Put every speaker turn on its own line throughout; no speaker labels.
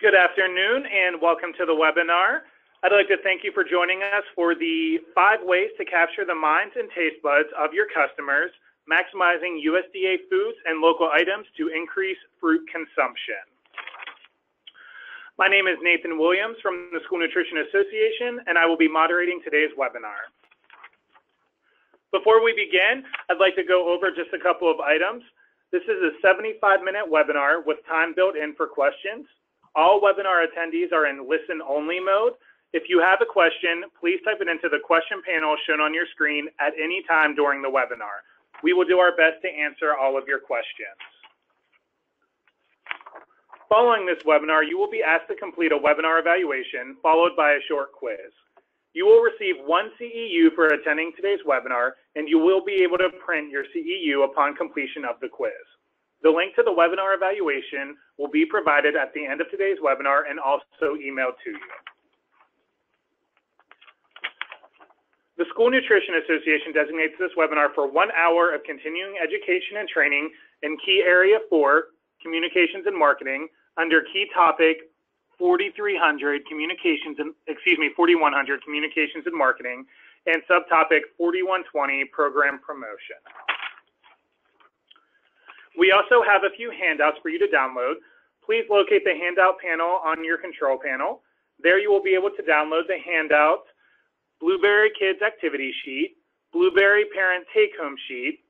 Good afternoon and welcome to the webinar. I'd like to thank you for joining us for the 5 ways to capture the minds and taste buds of your customers, maximizing USDA foods and local items to increase fruit consumption. My name is Nathan Williams from the School Nutrition Association, and I will be moderating today's webinar. Before we begin, I'd like to go over just a couple of items. This is a 75-minute webinar with time built in for questions. All webinar attendees are in listen-only mode. If you have a question, please type it into the question panel shown on your screen at any time during the webinar. We will do our best to answer all of your questions. Following this webinar, you will be asked to complete a webinar evaluation followed by a short quiz. You will receive 1 CEU for attending today's webinar, and you will be able to print your CEU upon completion of the quiz. The link to the webinar evaluation will be provided at the end of today's webinar and also emailed to you. The School Nutrition Association designates this webinar for 1 hour of continuing education and training in key area 4, communications and marketing, under key topic 4100 communications and 4100 communications and marketing, and subtopic 4120 program promotion. We also have a few handouts for you to download. Please locate the handout panel on your control panel. There you will be able to download the handout, Blueberry Kids Activity Sheet, Blueberry Parent Take-Home Sheet,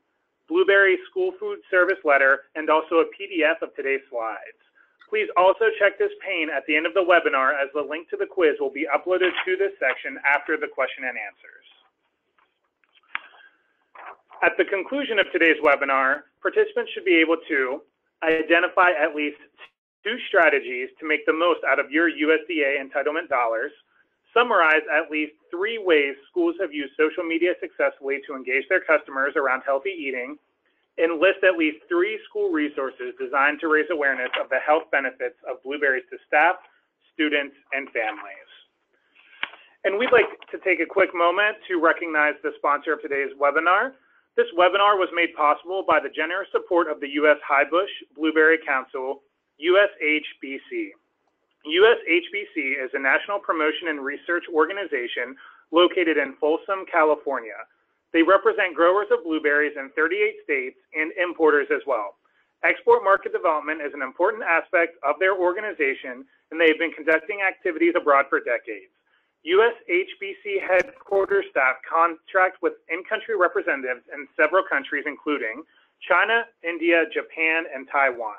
Blueberry School Food Service Letter, and also a PDF of today's slides. Please also check this pane at the end of the webinar, as the link to the quiz will be uploaded to this section after the question and answers. At the conclusion of today's webinar, participants should be able to identify at least 2 strategies to make the most out of your USDA entitlement dollars, summarize at least 3 ways schools have used social media successfully to engage their customers around healthy eating, and list at least 3 school resources designed to raise awareness of the health benefits of blueberries to staff, students, and families. And we'd like to take a quick moment to recognize the sponsor of today's webinar. This webinar was made possible by the generous support of the U.S. Highbush Blueberry Council, USHBC. USHBC is a national promotion and research organization located in Folsom, California. They represent growers of blueberries in 38 states and importers as well. Export market development is an important aspect of their organization, and they have been conducting activities abroad for decades. USHBC headquarters staff contract with in-country representatives in several countries, including China, India, Japan, and Taiwan.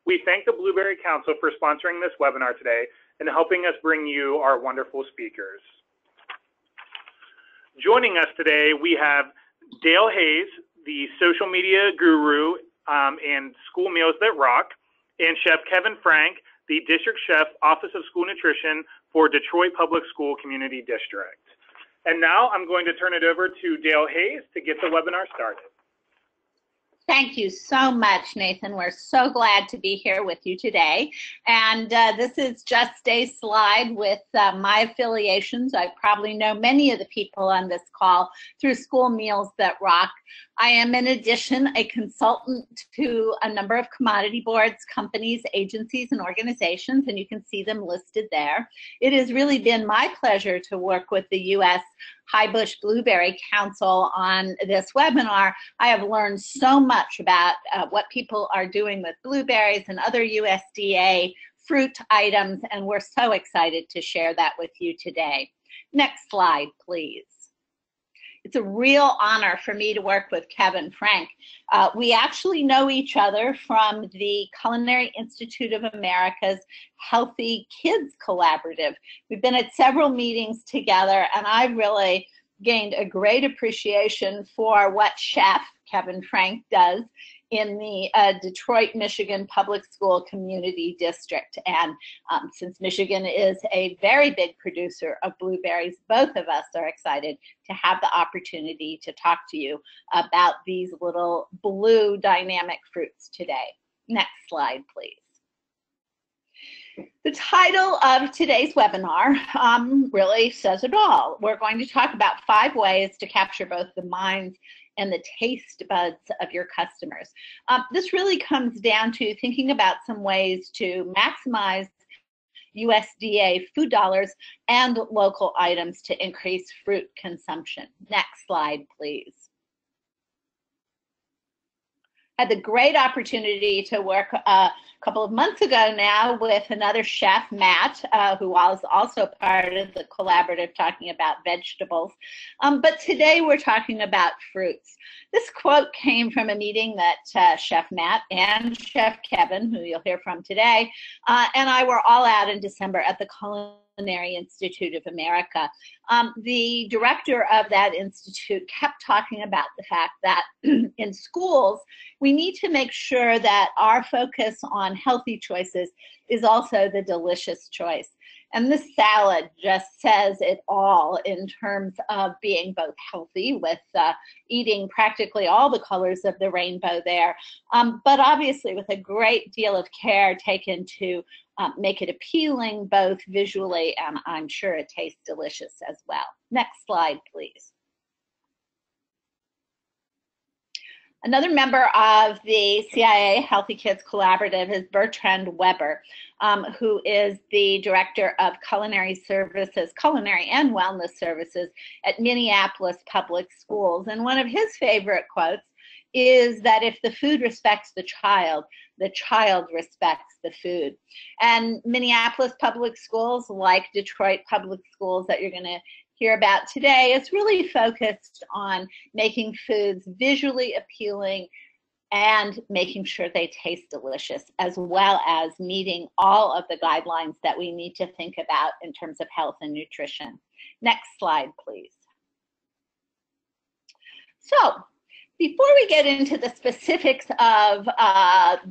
We thank the Blueberry Council for sponsoring this webinar today and helping us bring you our wonderful speakers. Joining us today, we have Dayle Hayes, the social media guru and School Meals That Rock, and Chef Kevin Frank, the District Chef, Office of School Nutrition for Detroit Public School Community District. And now I'm going to turn it over to Dayle Hayes to get the webinar started.
Thank you so much, Nathan. We're so glad to be here with you today. And this is just a slide with my affiliations. I probably know many of the people on this call through School Meals That Rock. I am, in addition, a consultant to a number of commodity boards, companies, agencies, and organizations, and you can see them listed there. It has really been my pleasure to work with the U.S. Highbush Blueberry Council on this webinar. I have learned so much about what people are doing with blueberries and other USDA fruit items, and we're so excited to share that with you today. Next slide, please. It's a real honor for me to work with Kevin Frank. We actually know each other from the Culinary Institute of America's Healthy Kids Collaborative. We've been at several meetings together, and I really gained a great appreciation for what Chef Kevin Frank does in the Detroit, Michigan Public School Community District. And since Michigan is a very big producer of blueberries, both of us are excited to have the opportunity to talk to you about these little blue dynamic fruits today. Next slide, please. The title of today's webinar really says it all. We're going to talk about 5 ways to capture both the minds and the taste buds of your customers. This really comes down to thinking about some ways to maximize USDA food dollars and local items to increase fruit consumption. Next slide, please. Had the great opportunity to work a couple of months ago now with another chef, Matt, who was also part of the collaborative talking about vegetables. But today we're talking about fruits. This quote came from a meeting that Chef Matt and Chef Kevin, who you'll hear from today, and I were all out in December at the Culinary Institute of America. The director of that institute kept talking about the fact that in schools, we need to make sure that our focus on healthy choices is also the delicious choice. And this salad just says it all in terms of being both healthy with eating practically all the colors of the rainbow there, but obviously with a great deal of care taken to make it appealing both visually and I'm sure it tastes delicious as well. Next slide, please. Another member of the CIA Healthy Kids Collaborative is Bertrand Weber, who is the director of culinary services, culinary and wellness services at Minneapolis Public Schools. And one of his favorite quotes is that if the food respects the child respects the food. And Minneapolis Public Schools, like Detroit Public Schools that you're going to hear about today, is really focused on making foods visually appealing and making sure they taste delicious, as well as meeting all of the guidelines that we need to think about in terms of health and nutrition. Next slide, please. So, before we get into the specifics of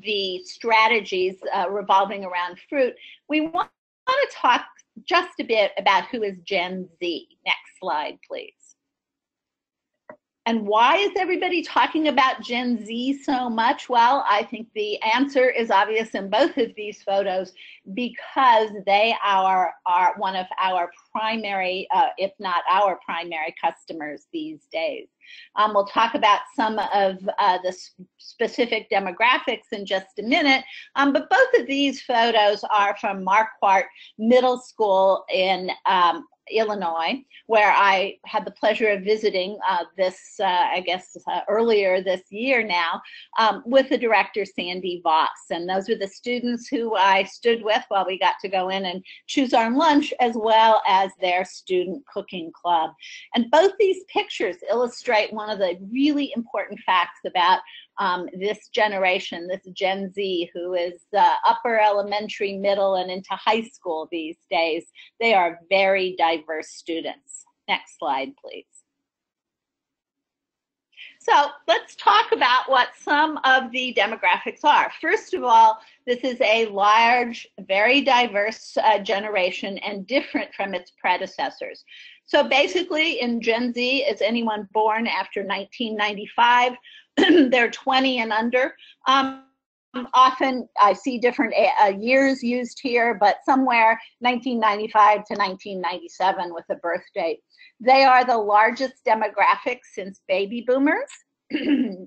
the strategies revolving around fruit, we want to talk just a bit about who is Gen Z. Next slide, please. And why is everybody talking about Gen Z so much? Well, I think the answer is obvious in both of these photos because they are one of our primary, if not our primary customers these days. We'll talk about some of the specific demographics in just a minute, but both of these photos are from Marquardt Middle School in Illinois, where I had the pleasure of visiting earlier this year now, with the director, Sandy Voss. And those were the students who I stood with while we got to go in and choose our lunch, as well as their student cooking club. And both these pictures illustrate one of the really important facts about this generation, this Gen Z, who is upper elementary, middle, and into high school these days. They are very diverse students. Next slide, please. So let's talk about what some of the demographics are. First of all, this is a large, very diverse generation and different from its predecessors. So basically in Gen Z, is anyone born after 1995? They're 20 and under. Often I see different years used here, but somewhere 1995 to 1997 with a birth date. They are the largest demographic since baby boomers.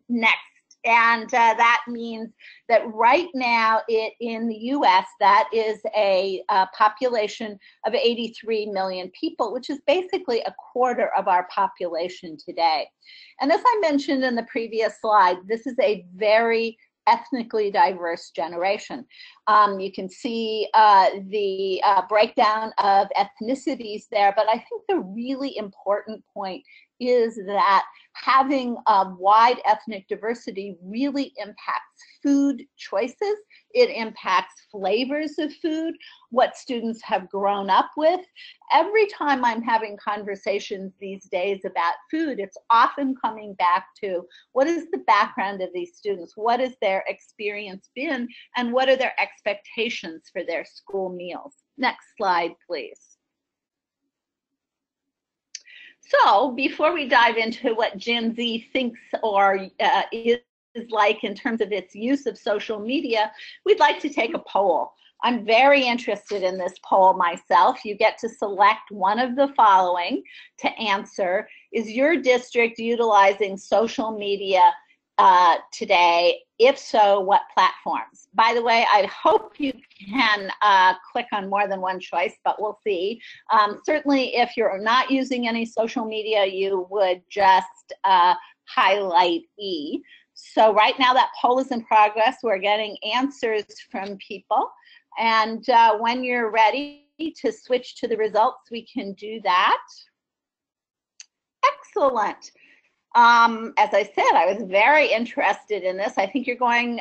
Next. And that means that right now in the US, that is a population of 83 million people, which is basically a quarter of our population today. And as I mentioned in the previous slide, this is a very ethnically diverse generation. You can see the breakdown of ethnicities there, but I think the really important point is that having wide ethnic diversity really impacts food choices. It impacts flavors of food, what students have grown up with. Every time I'm having conversations these days about food, it's often coming back to what is the background of these students? What has their experience been? And what are their expectations for their school meals? Next slide, please. So before we dive into what Gen Z thinks or is like in terms of its use of social media, we'd like to take a poll. I'm very interested in this poll myself. You get to select one of the following to answer. Is your district utilizing social media today? If so, what platforms? By the way, I hope you can click on more than one choice, but we'll see. Certainly, if you're not using any social media, you would just highlight E. So right now that poll is in progress. We're getting answers from people. And when you're ready to switch to the results, we can do that. Excellent. As I said, I was very interested in this. I think you're going,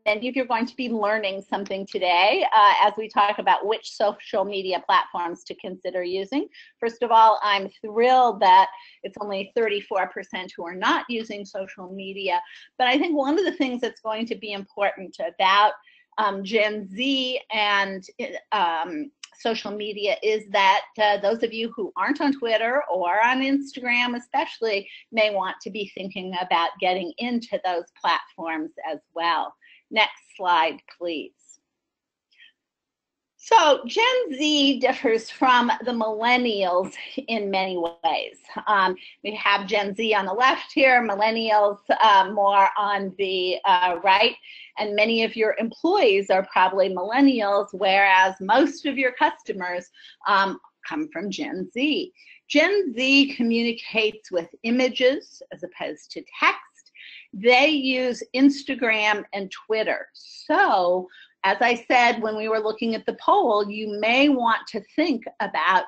many of you are going to be learning something today as we talk about which social media platforms to consider using. First of all, I'm thrilled that it's only 34% who are not using social media. But I think one of the things that's going to be important about Gen Z and social media is that those of you who aren't on Twitter or on Instagram especially may want to be thinking about getting into those platforms as well. Next slide, please. So Gen Z differs from the millennials in many ways. We have Gen Z on the left here, millennials more on the right. And many of your employees are probably millennials, whereas most of your customers come from Gen Z. Gen Z communicates with images as opposed to text. They use Instagram and Twitter. So, as I said, when we were looking at the poll, you may want to think about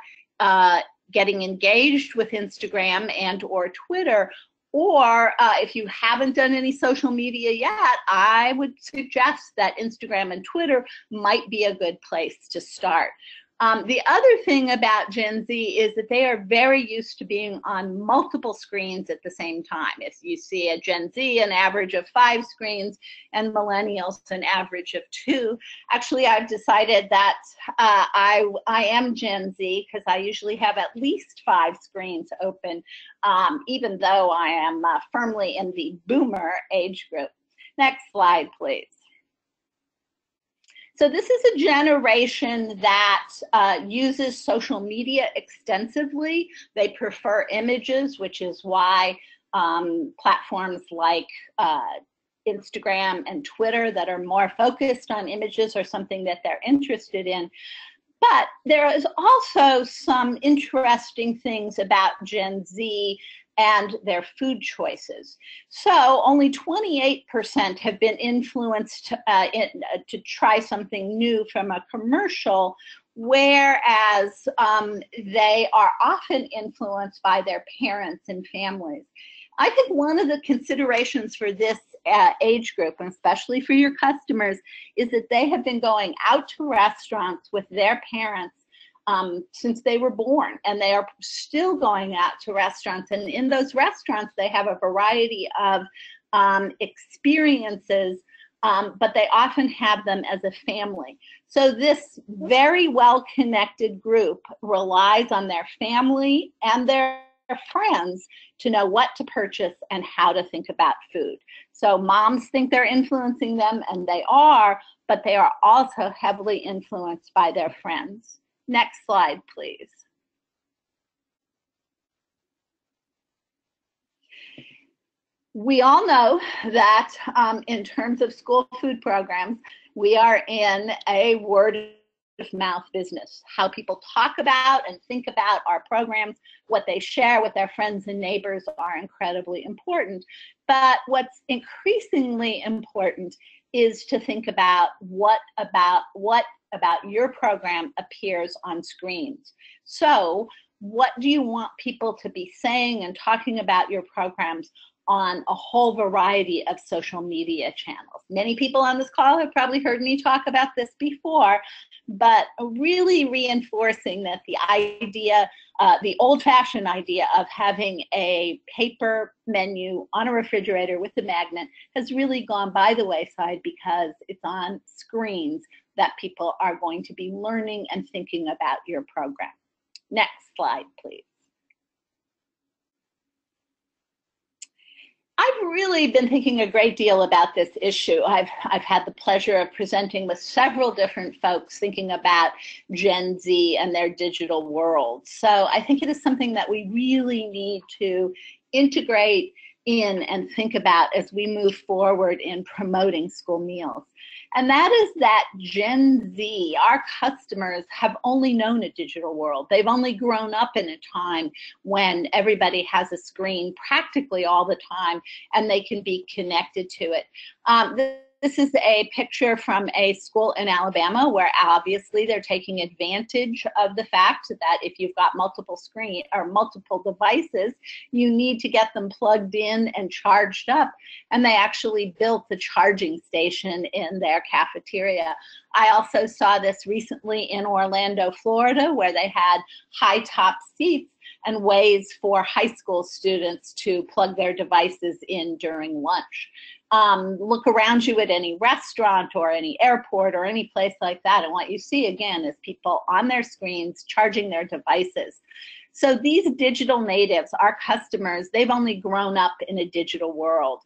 getting engaged with Instagram and or Twitter. Or if you haven't done any social media yet, I would suggest that Instagram and Twitter might be a good place to start. The other thing about Gen Z is that they are very used to being on multiple screens at the same time. If you see a Gen Z, an average of 5 screens, and millennials, an average of 2. Actually, I've decided that I am Gen Z because I usually have at least 5 screens open, even though I am firmly in the boomer age group. Next slide, please. So this is a generation that uses social media extensively. They prefer images, which is why platforms like Instagram and Twitter that are more focused on images are something that they're interested in. But there is also some interesting things about Gen Z and their food choices. So only 28% have been influenced to try something new from a commercial, whereas they are often influenced by their parents and families. I think one of the considerations for this age group, and especially for your customers, is that they have been going out to restaurants with their parents since they were born, and they are still going out to restaurants. And in those restaurants, they have a variety of experiences, but they often have them as a family. So this very well-connected group relies on their family and their friends to know what to purchase and how to think about food. So moms think they're influencing them, and they are, but they are also heavily influenced by their friends. Next slide, please. We all know that in terms of school food programs, we are in a word of mouth business. How people talk about and think about our programs, what they share with their friends and neighbors are incredibly important. But what's increasingly important is to think about what about your program appears on screens. So what do you want people to be saying and talking about your programs on a whole variety of social media channels? Many people on this call have probably heard me talk about this before, but really reinforcing that the idea, the old-fashioned idea of having a paper menu on a refrigerator with a magnet has really gone by the wayside because it's on screens that people are going to be learning and thinking about your program. Next slide, please. I've really been thinking a great deal about this issue. I've had the pleasure of presenting with several different folks thinking about Gen Z and their digital world. So I think it is something that we really need to integrate in and think about as we move forward in promoting school meals. And that is that Gen Z, our customers, have only known a digital world. They've only grown up in a time when everybody has a screen practically all the time and they can be connected to it. This is a picture from a school in Alabama where obviously they're taking advantage of the fact that if you've got multiple devices, you need to get them plugged in and charged up. And they actually built the charging station in their cafeteria. I also saw this recently in Orlando, Florida, where they had high top seats and ways for high school students to plug their devices in during lunch. Look around you at any restaurant or any airport or any place like that, and what you see again is people on their screens charging their devices. So these digital natives, our customers, they've only grown up in a digital world.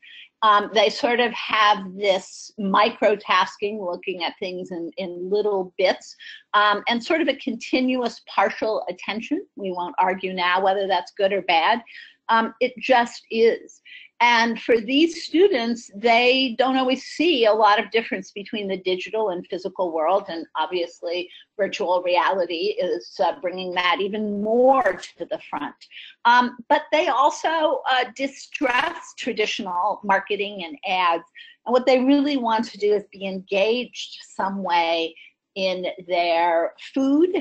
They sort of have this micro-tasking, looking at things in little bits, and sort of a continuous partial attention. We won't argue now whether that's good or bad. It just is. And for these students, they don't always see a lot of difference between the digital and physical world. And obviously, virtual reality is bringing that even more to the front. But they also distrust traditional marketing and ads. And what they really want to do is be engaged some way in their food,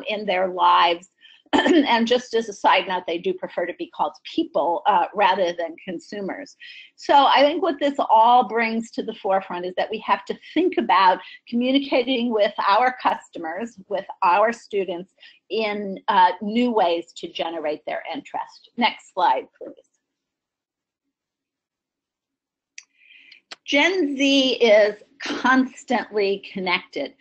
in their lives. And just as a side note, they do prefer to be called people rather than consumers. So I think what this all brings to the forefront is that we have to think about communicating with our customers, with our students, in new ways to generate their interest. Next slide, please. Gen Z is constantly connected.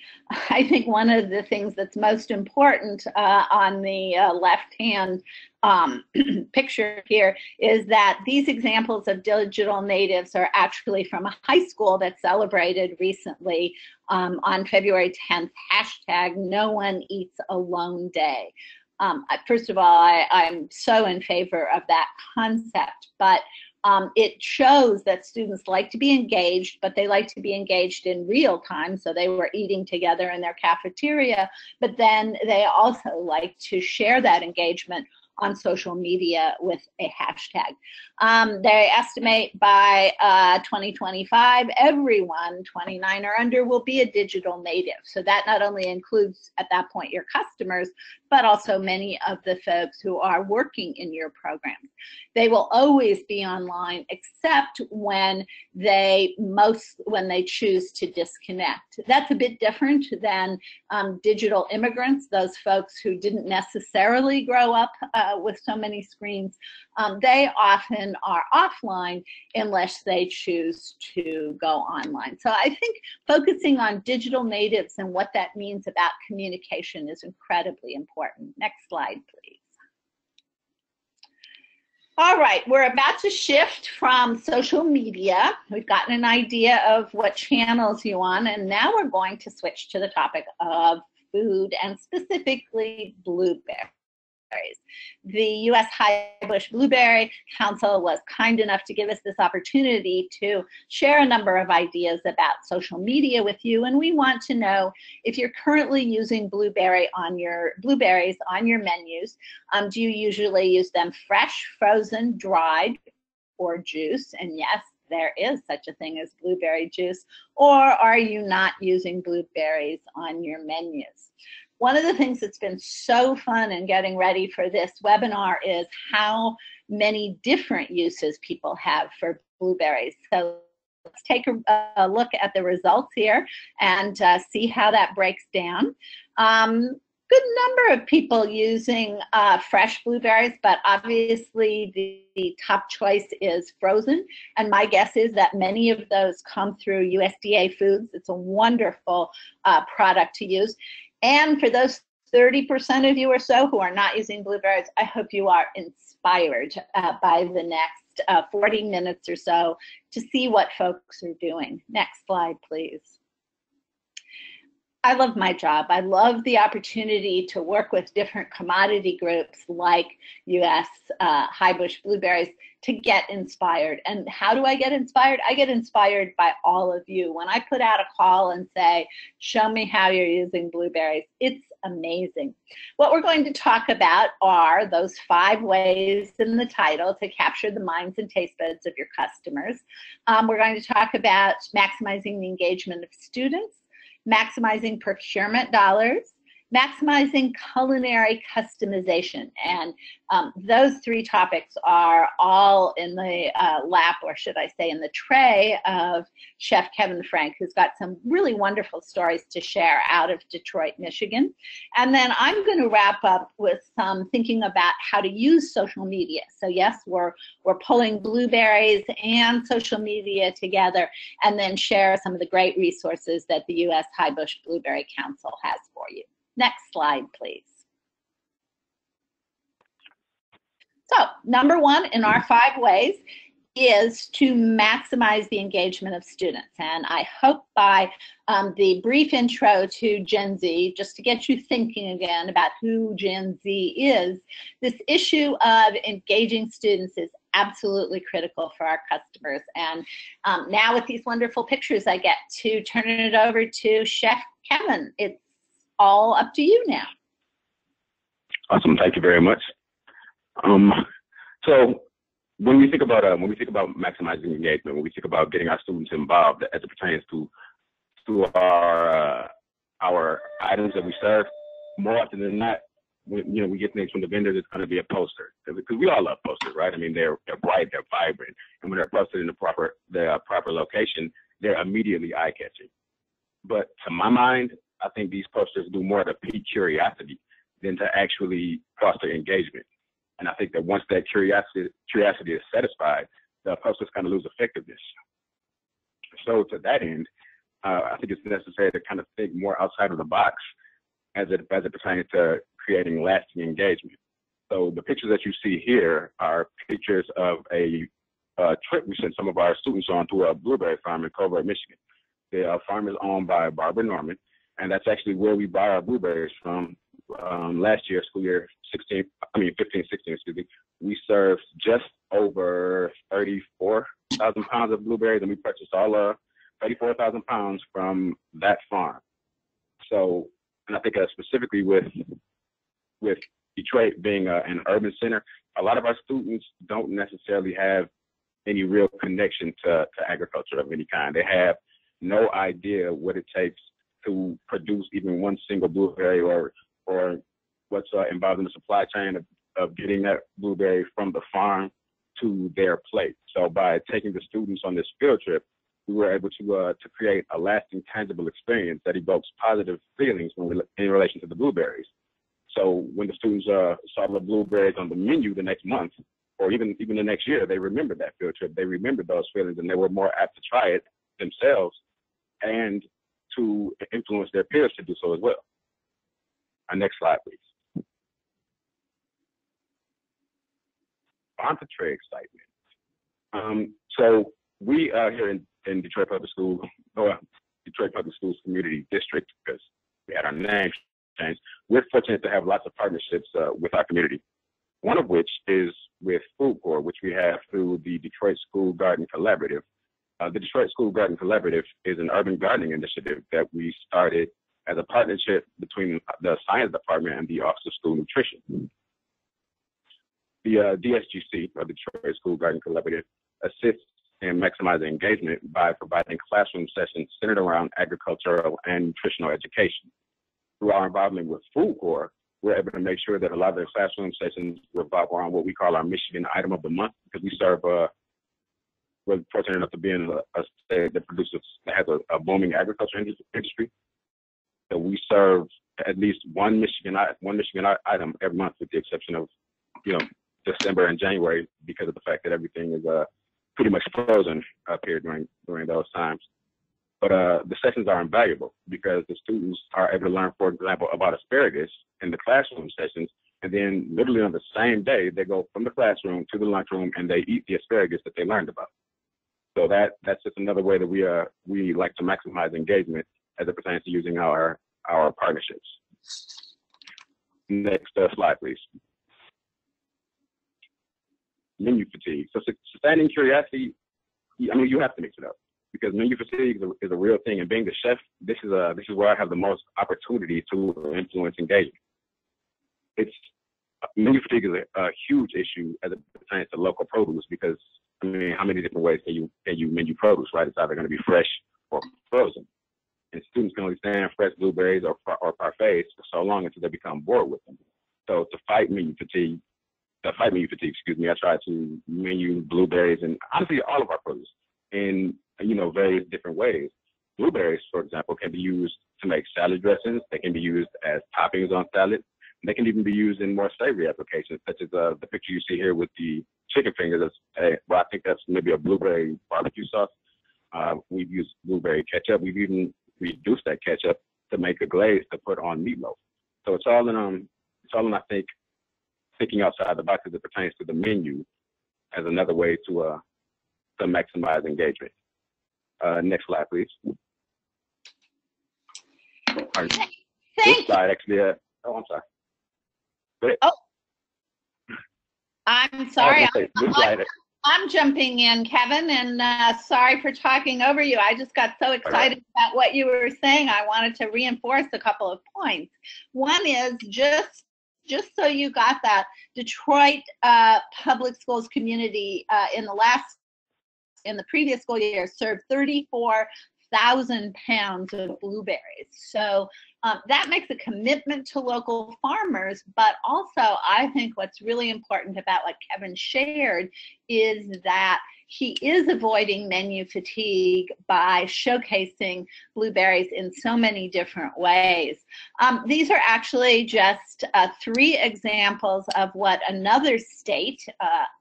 I think one of the things that's most important on the left-hand picture here is that these examples of digital natives are actually from a high school that celebrated recently on February 10th, hashtag No One Eats Alone Day. First of all, I'm so in favor of that concept, but it shows that students like to be engaged, but they like to be engaged in real time. So they were eating together in their cafeteria, but then they also like to share that engagement on social media with a hashtag. They estimate by 2025, everyone 29 or under will be a digital native. So that not only includes at that point your customers, but also many of the folks who are working in your programs. They will always be online except when they choose to disconnect. That's a bit different than digital immigrants, those folks who didn't necessarily grow up with so many screens. They often are offline unless they choose to go online. So I think focusing on digital natives and what that means about communication is incredibly important. Next slide, please. All right, we're about to shift from social media. We've gotten an idea of what channels you want, and now we're going to switch to the topic of food and specifically blueberries. The U.S. High Bush Blueberry Council was kind enough to give us this opportunity to share a number of ideas about social media with you, and we want to know if you're currently using blueberries on your menus. Do you usually use them fresh, frozen, dried, or juice? And yes, there is such a thing as blueberry juice. Or are you not using blueberries on your menus? One of the things that's been so fun in getting ready for this webinar is how many different uses people have for blueberries. So let's take a look at the results here and see how that breaks down. Good number of people using fresh blueberries, but obviously the top choice is frozen. And my guess is that many of those come through USDA Foods. It's a wonderful product to use. And for those 30% of you or so who are not using blueberries, I hope you are inspired by the next 40 minutes or so to see what folks are doing. Next slide, please. I love my job. I love the opportunity to work with different commodity groups like US High-Bush Blueberries to get inspired. And how do I get inspired? I get inspired by all of you. When I put out a call and say, show me how you're using blueberries, it's amazing. What we're going to talk about are those 5 ways in the title to capture the minds and taste buds of your customers. We're going to talk about maximizing the engagement of students, maximizing procurement dollars, maximizing culinary customization. And those 3 topics are all in the lap, or should I say in the tray, of Chef Kevin Frank, who's got some really wonderful stories to share out of Detroit, Michigan. And then I'm going to wrap up with some thinking about how to use social media. So yes, we're pulling blueberries and social media together, and then share some of the great resources that the U.S. High-Bush Blueberry Council has for you. Next slide, please. So, number 1 in our 5 ways is to maximize the engagement of students. And I hope by the brief intro to Gen Z, just to get you thinking again about who Gen Z is, this issue of engaging students is absolutely critical for our customers. And now with these wonderful pictures, I get to turn it over to Chef Kevin. It's all up to you now.
Awesome, thank you very much. So when we think about maximizing engagement, when we think about getting our students involved as it pertains to our items that we serve, more often than not, we get things from the vendors. It's going to be a poster, because we all love posters, right? I mean, they're bright, they're vibrant, and when they're posted in the proper location, they're immediately eye-catching. But to my mind, I think these posters do more to pique curiosity than to actually foster engagement. And I think that once that curiosity is satisfied, the posters kind of lose effectiveness. So to that end, I think it's necessary to kind of think more outside of the box as it pertains to creating lasting engagement. So the pictures that you see here are pictures of a trip we sent some of our students on to a blueberry farm in Covert, Michigan. The farm is owned by Barbara Norman, and that's actually where we buy our blueberries from. Last year, school year 15, 16, excuse me, we served just over 34,000 pounds of blueberries, and we purchased all 34,000 pounds from that farm. So, and I think specifically with Detroit being an urban center, a lot of our students don't necessarily have any real connection to agriculture of any kind. They have no idea what it takes to produce even one single blueberry, or what's involved in the supply chain of getting that blueberry from the farm to their plate. So by taking the students on this field trip, we were able to create a lasting, tangible experience that evokes positive feelings in relation to the blueberries. So when the students saw the blueberries on the menu the next month, or even the next year, they remembered that field trip. They remembered those feelings, and they were more apt to try it themselves and to influence their peers to do so as well. Our next slide, please. On to tray excitement. So we here in Detroit Public Schools, Detroit Public Schools Community District, because we had our name changed, we're fortunate to have lots of partnerships with our community. One of which is with Food Corps, which we have through the Detroit School Garden Collaborative. The Detroit School Garden Collaborative is an urban gardening initiative that we started as a partnership between the science department and the Office of School Nutrition. The DSGC, or the Detroit School Garden Collaborative, assists in maximizing engagement by providing classroom sessions centered around agricultural and nutritional education. Through our involvement with Food Corps, we're able to make sure that a lot of the classroom sessions revolve around what we call our Michigan Item of the Month, because we serve we're fortunate enough to be in a state that has a booming agriculture industry. So we serve at least one Michigan item every month, with the exception of December and January, because of the fact that everything is pretty much frozen up here during those times. But the sessions are invaluable because the students are able to learn, for example, about asparagus in the classroom sessions, and then literally on the same day they go from the classroom to the lunchroom and they eat the asparagus that they learned about. So that's just another way that we like to maximize engagement as it pertains to using our our partnerships. Next slide, please. Menu fatigue. So sustaining curiosity, I mean, you have to mix it up because menu fatigue is a real thing. And being the chef, this is where I have the most opportunity to influence engagement. Menu fatigue is a huge issue as it pertains to local produce because, I mean, how many different ways can you menu produce, right? It's either going to be fresh or frozen. And students can only stand fresh blueberries or parfaits for so long until they become bored with them. So to fight menu fatigue, I try to menu blueberries and honestly all of our produce in, various different ways. Blueberries, for example, can be used to make salad dressings. They can be used as toppings on salad. They can even be used in more savory applications, such as the picture you see here with the chicken fingers. I think that's maybe a blueberry barbecue sauce. We've used blueberry ketchup. We've even reduced that ketchup to make a glaze to put on meatloaf. So it's all in I think, thinking outside the box as it pertains to the menu as another way to maximize engagement. Next slide, please. This slide actually, I'm sorry. Go ahead.
Oh, I'm sorry. I'm jumping in, Kevin, and sorry for talking over you. I just got so excited about what you were saying. I wanted to reinforce a couple of points. One is just so you got that, Detroit public schools community in the previous school year served 34,000 pounds of blueberries. So that makes a commitment to local farmers, but also I think what's really important about what Kevin shared is that he is avoiding menu fatigue by showcasing blueberries in so many different ways. These are actually just 3 examples of what another state,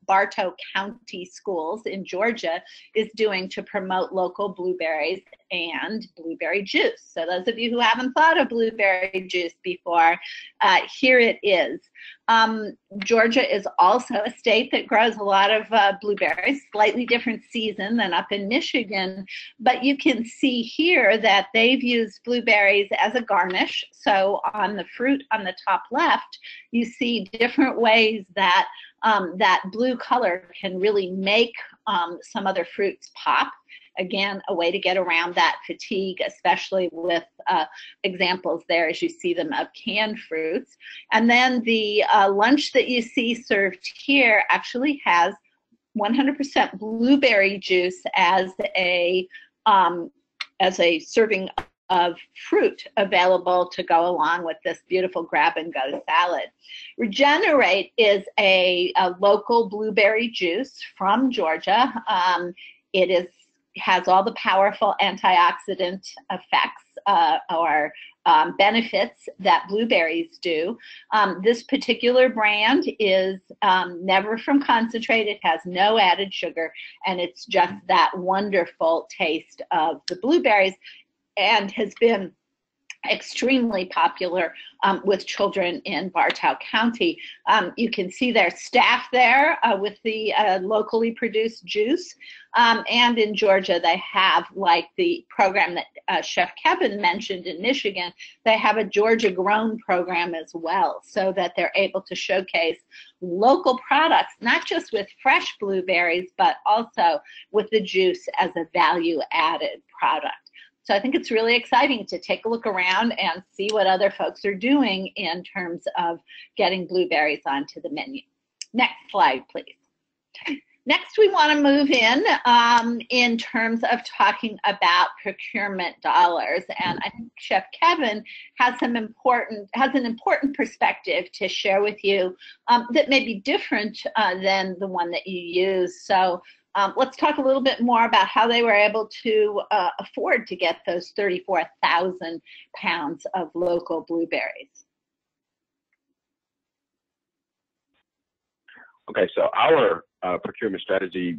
Bartow County Schools in Georgia, is doing to promote local blueberries and blueberry juice. So those of you who haven't thought of blueberry juice before, here it is. Georgia is also a state that grows a lot of blueberries, slightly different season than up in Michigan, but you can see here that they've used blueberries as a garnish. So on the fruit on the top left, you see different ways that that blue color can really make some other fruits pop. Again, a way to get around that fatigue, especially with examples there as you see them of canned fruits. And then the lunch that you see served here actually has 100% blueberry juice as a serving of fruit available to go along with this beautiful grab-and-go salad. Regenerate is a local blueberry juice from Georgia. It has all the powerful antioxidant effects or benefits that blueberries do. This particular brand is never from concentrate. It has no added sugar, and it's just that wonderful taste of the blueberries, and has been extremely popular with children in Bartow County. You can see their staff there with the locally produced juice. And in Georgia, they have, like the program that Chef Kevin mentioned in Michigan, they have a Georgia Grown program as well, so that they're able to showcase local products, not just with fresh blueberries, but also with the juice as a value-added product. So I think it's really exciting to take a look around and see what other folks are doing in terms of getting blueberries onto the menu. Next slide, please. Next, we want to move in terms of talking about procurement dollars. And I think Chef Kevin has an important perspective to share with you that may be different than the one that you use. So let's talk a little bit more about how they were able to afford to get those 34,000 pounds of local blueberries.
Okay, so our procurement strategy,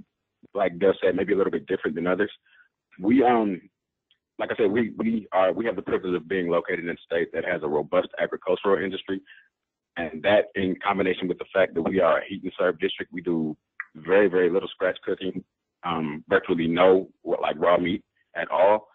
like Dayle said, maybe a little bit different than others. We, like I said, we have the privilege of being located in a state that has a robust agricultural industry, and that, in combination with the fact that we are a heat and serve district, we do very, very little scratch cooking, virtually no raw meat at all.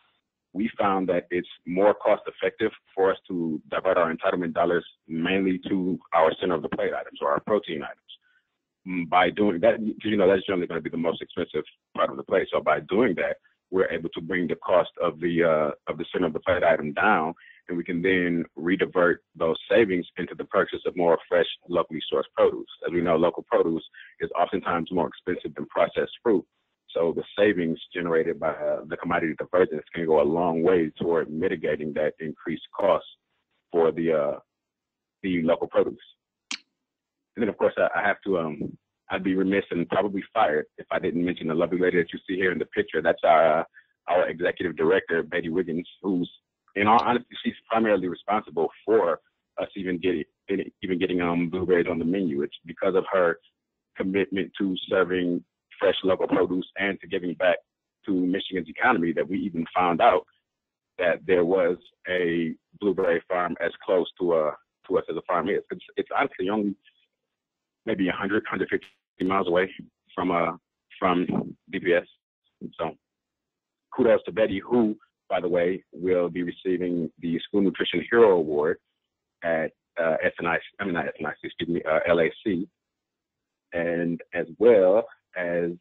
we found that it's more cost effective for us to divert our entitlement dollars mainly to our center of the plate items or our protein items. By doing that, because that's generally going to be the most expensive part of the plate. So by doing that, we're able to bring the cost of the center of the plate item down, and we can then redivert those savings into the purchase of more fresh, locally sourced produce. As we know, local produce is oftentimes more expensive than processed fruit. So the savings generated by the commodity divergence can go a long way toward mitigating that increased cost for the local produce. And then, of course, I have to, I'd be remiss and probably fired if I didn't mention the lovely lady that you see here in the picture. That's our executive director, Betty Wiggins, who's, in all honesty, she's primarily responsible for us even getting blueberries on the menu. It's because of her commitment to serving fresh local produce and to giving back to Michigan's economy that we even found out that there was a blueberry farm as close to us as a farm is. It's honestly only maybe 100, 150 miles away from DPS. So kudos to Betty, who, by the way, will be receiving the School Nutrition Hero Award at LAC, and as well as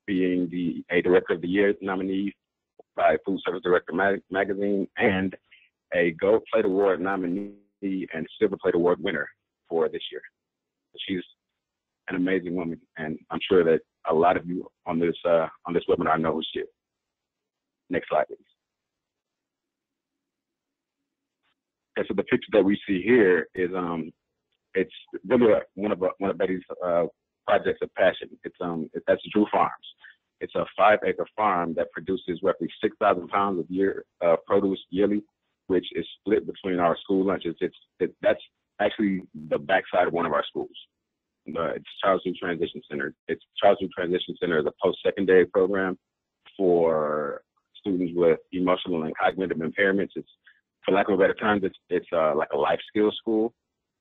being a Director of the Year nominee by Food Service Director Magazine and a Gold Plate Award nominee and Silver Plate Award winner for this year. She's an amazing woman, and I'm sure that a lot of you on this webinar know who she is. Next slide, please. Okay, so the picture that we see here is it's really one of Betty's projects of passion. That's Drew Farms. It's a 5-acre farm that produces roughly 6,000 pounds of produce yearly, which is split between our school lunches. That's actually the backside of one of our schools. It's Charles New Transition Center. Charles New Transition Center is a post-secondary program for students with emotional and cognitive impairments. It's, for lack of a better term, it's like a life skills school.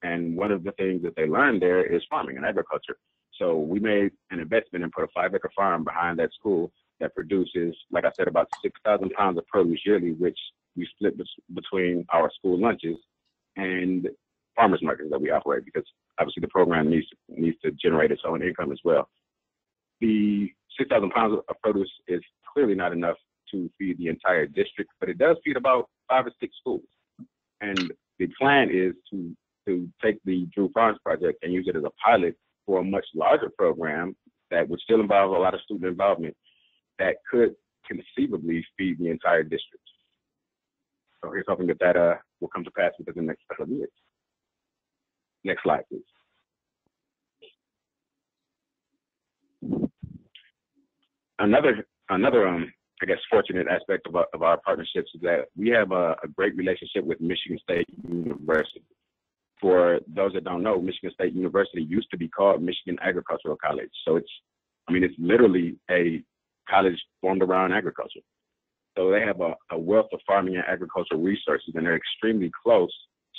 And one of the things that they learn there is farming and agriculture. So we made an investment and put a 5-acre farm behind that school that produces, like I said, about 6,000 pounds of produce yearly, which we split between our school lunches and farmers markets that we operate, because obviously the program needs to generate its own income as well. The 6,000 pounds of produce is clearly not enough to feed the entire district, but it does feed about 5 or 6 schools. And the plan is to take the Drew Farms project and use it as a pilot for a much larger program that would still involve a lot of student involvement that could conceivably feed the entire district. So here's hoping that will come to pass within the next couple of years. Next slide, please. Another I guess fortunate aspect of our partnerships is that we have a great relationship with Michigan State University. For those that don't know, Michigan State University used to be called Michigan Agricultural College. So it's literally a college formed around agriculture. So they have a wealth of farming and agricultural resources, and they're extremely close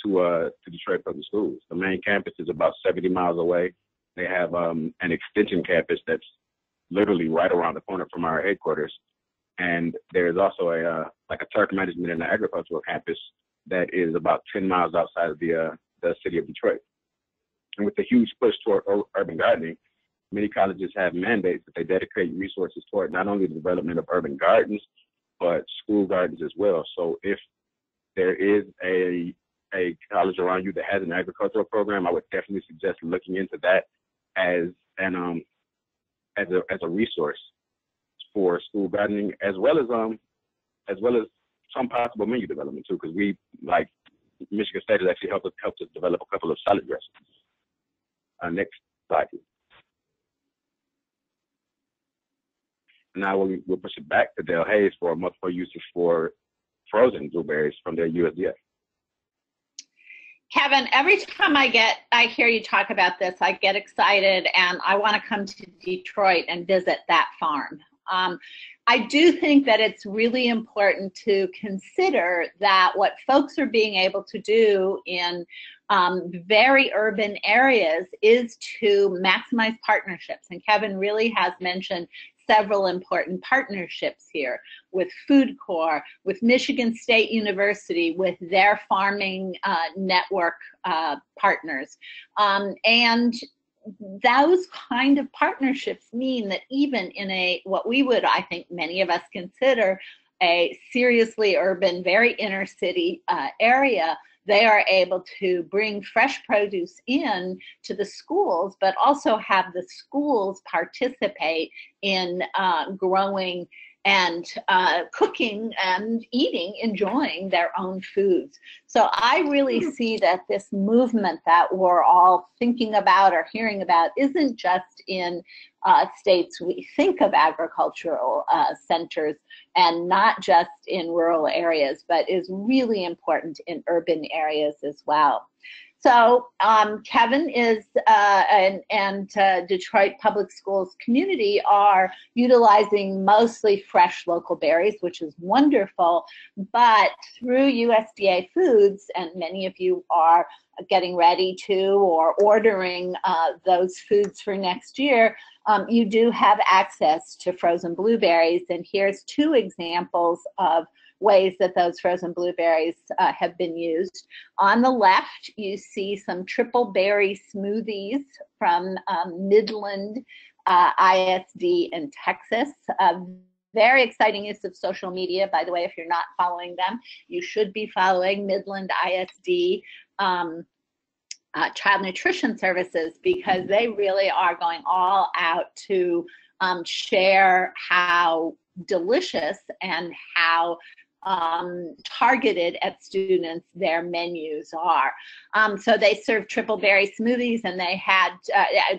to Detroit Public Schools. The main campus is about 70 miles away. They have an extension campus that's literally right around the corner from our headquarters. And there's also a turf management and an agricultural campus that is about 10 miles outside of the city of Detroit. And with the huge push toward urban gardening, many colleges have mandates that they dedicate resources toward not only the development of urban gardens, but school gardens as well. So if there is a college around you that has an agricultural program, I would definitely suggest looking into that as a resource for school gardening, as well as some possible menu development too, because we, like Michigan State, has actually helped us develop a couple of salad dressings. Next slide, please. Now we'll push it back to Dayle Hayes for multiple uses for frozen blueberries from their USDA.
Kevin, every time I hear you talk about this, I get excited and I want to come to Detroit and visit that farm. I do think that it's really important to consider that what folks are being able to do in very urban areas is to maximize partnerships. And Kevin really has mentioned several important partnerships here with Food Corps, with Michigan State University, with their farming network partners. And those kind of partnerships mean that even in what we would, I think many of us consider a seriously urban, very inner city area, they are able to bring fresh produce in to the schools, but also have the schools participate in growing and cooking and eating, enjoying their own foods. So I really see that this movement that we're all thinking about or hearing about isn't just in states we think of agricultural centers and not just in rural areas, but is really important in urban areas as well. So Kevin is and Detroit Public Schools community are utilizing mostly fresh local berries, which is wonderful, but through USDA Foods, and many of you are getting ready to or ordering those foods for next year, you do have access to frozen blueberries. And here's two examples of ways that those frozen blueberries have been used. On the left, you see some triple berry smoothies from Midland ISD in Texas. Very exciting use of social media. By the way, if you're not following them, you should be following Midland ISD Child Nutrition Services, because they really are going all out to share how delicious and how targeted at students their menus are. So they served triple berry smoothies, and they had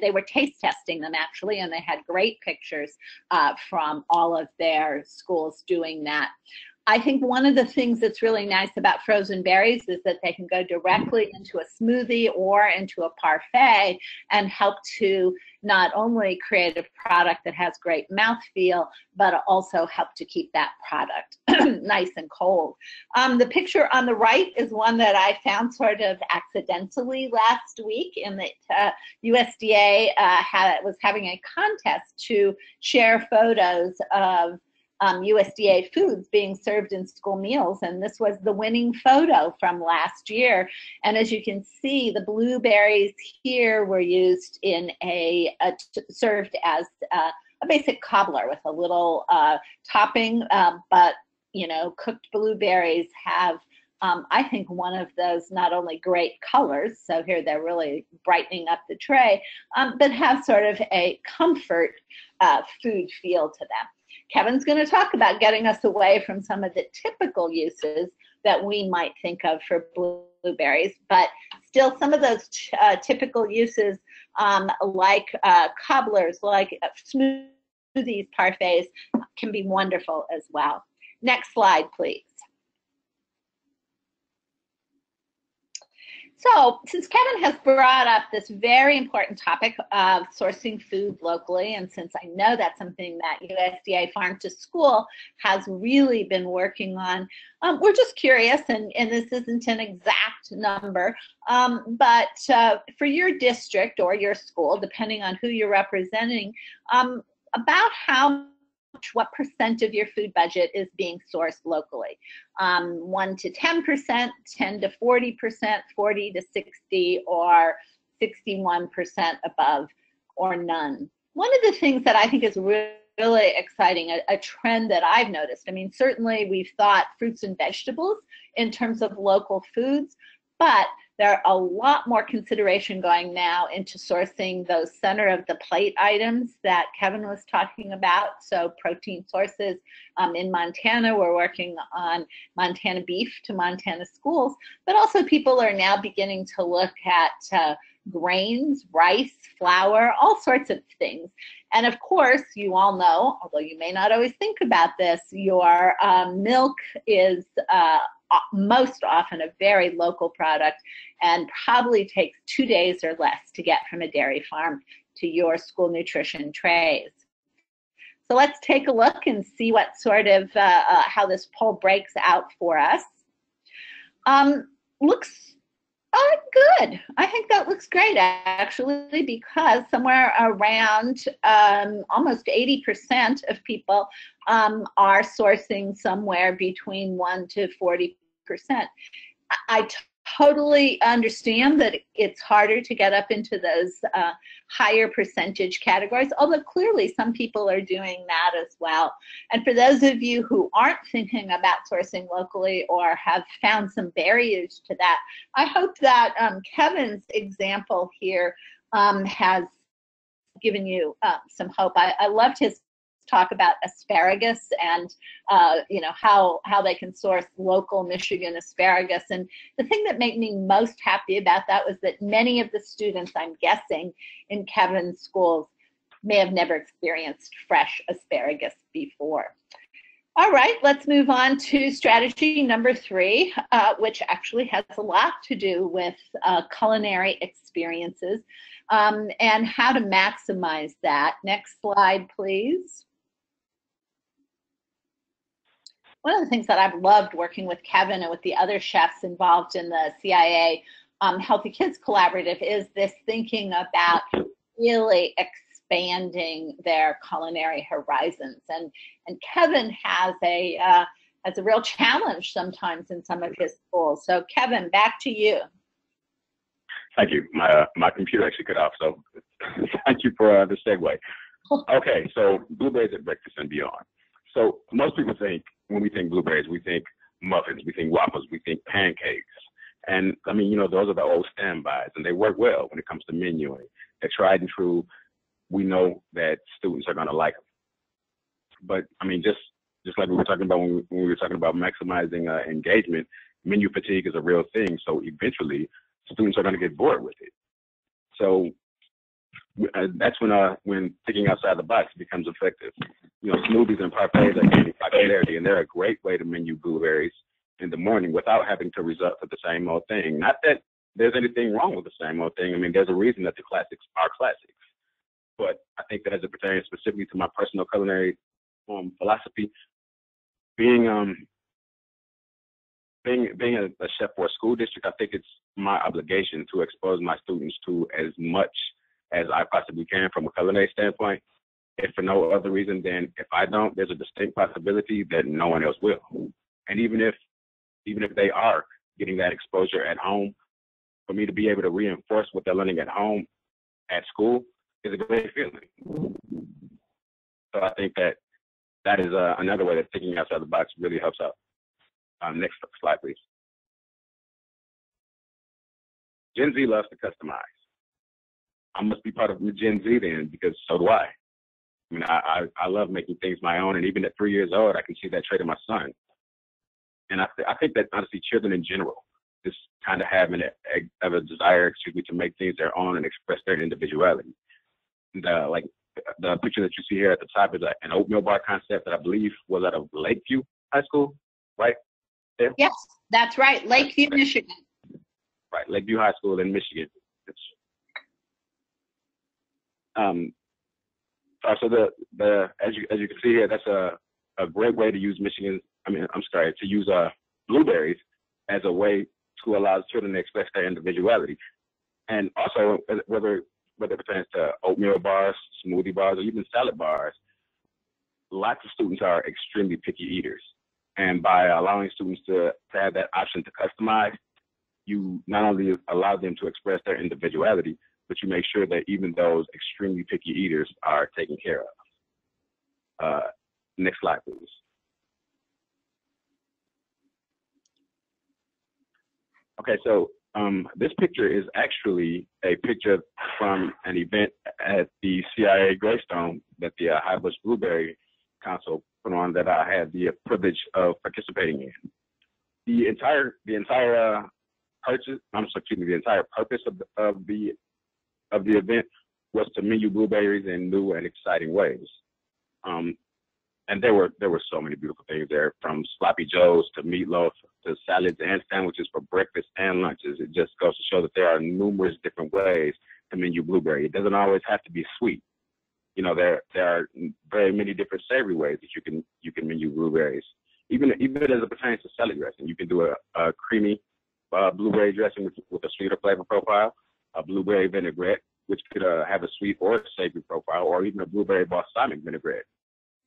they were taste testing them actually, and they had great pictures from all of their schools doing that. I think one of the things that's really nice about frozen berries is that they can go directly into a smoothie or into a parfait and help to not only create a product that has great mouthfeel, but also help to keep that product nice and cold. The picture on the right is one that I found sort of accidentally last week, in that USDA was having a contest to share photos of USDA foods being served in school meals, and this was the winning photo from last year. And as you can see, the blueberries here were used in served as a basic cobbler with a little topping, but you know, cooked blueberries have I think one of those not only great colors, so here they're really brightening up the tray, but have sort of a comfort food feel to them. Kevin's going to talk about getting us away from some of the typical uses that we might think of for blueberries, but still some of those typical uses like cobblers, like smoothies, parfaits can be wonderful as well. Next slide, please. So since Kevin has brought up this very important topic of sourcing food locally, and since I know that's something that USDA Farm to School has really been working on, we're just curious, and this isn't an exact number, but for your district or your school, depending on who you're representing, about what percent of your food budget is being sourced locally? 1 to 10%, 10 to 40%, 40 to 60, or 61% above, or none. One of the things that I think is really exciting, a trend that I've noticed, I mean, certainly we've thought fruits and vegetables in terms of local foods, but there are a lot more consideration going now into sourcing those center of the plate items that Kevin was talking about. So protein sources in Montana, we're working on Montana beef to Montana schools, but also people are now beginning to look at grains, rice, flour, all sorts of things. And of course, you all know, although you may not always think about this, your milk is most often a very local product and probably takes 2 days or less to get from a dairy farm to your school nutrition trays. So let's take a look and see what sort of how this poll breaks out for us. Looks Good. I think that looks great, actually, because somewhere around almost 80% of people are sourcing somewhere between 1 to 40%. I totally understand that it's harder to get up into those higher percentage categories, although clearly some people are doing that as well. And for those of you who aren't thinking about sourcing locally or have found some barriers to that, I hope that Kevin's example here has given you some hope. I loved his talk about asparagus and you know, how they can source local Michigan asparagus. And the thing that made me most happy about that was that many of the students, I'm guessing, in Kevin's schools may have never experienced fresh asparagus before. All right, let's move on to strategy number 3, which actually has a lot to do with culinary experiences and how to maximize that. Next slide, please. One of the things that I've loved working with Kevin and with the other chefs involved in the CIA Healthy Kids Collaborative is this thinking about really expanding their culinary horizons. And Kevin has a real challenge sometimes in some of his schools. So Kevin, back to you.
Thank you. My computer actually cut off, so thank you for the segue. Okay, so blueberries at breakfast and beyond. So most people think, when we think blueberries, we think muffins, we think waffles, we think pancakes. And I mean, you know, those are the old standbys, and they work well when it comes to menuing. They're tried and true. We know that students are going to like them. But I mean, just like we were talking about when we were talking about maximizing engagement, menu fatigue is a real thing. So eventually, students are going to get bored with it. So that's when thinking outside the box becomes effective. You know, smoothies and parfaits are gaining popularity, and they're a great way to menu blueberries in the morning without having to resort to the same old thing. Not that there's anything wrong with the same old thing. I mean, there's a reason that the classics are classics. But I think that as it pertains specifically to my personal culinary philosophy, being a chef for a school district, I think it's my obligation to expose my students to as much as I possibly can from a culinary standpoint. If for no other reason than if I don't, there's a distinct possibility that no one else will. And even if they are getting that exposure at home, for me to be able to reinforce what they're learning at home, at school, is a great feeling. So I think that is another way that thinking outside the box really helps out. Next slide, please. Gen Z loves to customize. I must be part of Gen Z then, because so do I. I mean, I love making things my own, and even at 3 years old, I can see that trait in my son. And I think that honestly, children in general just kind of have a desire, to make things their own and express their individuality. Like the picture that you see here at the top is an oatmeal bar concept that I believe was out of Lakeview High School, right? There?
Yes, that's right, Lakeview, Michigan.
Right, Lakeview High School in Michigan. So as you can see here, that's a great way to use to use blueberries as a way to allow children to express their individuality. And also, whether it pertains to oatmeal bars, smoothie bars, or even salad bars, lots of students are extremely picky eaters. And by allowing students to have that option to customize, you not only allow them to express their individuality, but you make sure that even those extremely picky eaters are taken care of. Next slide, please. Okay, so this picture is actually a picture from an event at the CIA Greystone that the High Bush Blueberry Council put on that I had the privilege of participating in. The entire purpose of the event was to menu blueberries in new and exciting ways. And there were so many beautiful things there, from sloppy joes to meatloaf to salads and sandwiches for breakfast and lunches. It just goes to show that there are numerous different ways to menu blueberry. It doesn't always have to be sweet. You know, there are very many different savory ways that you can menu blueberries. Even as it pertains to salad dressing, you can do a creamy blueberry dressing with a sweeter flavor profile, a blueberry vinaigrette, which could have a sweet or savory profile, or even a blueberry balsamic vinaigrette,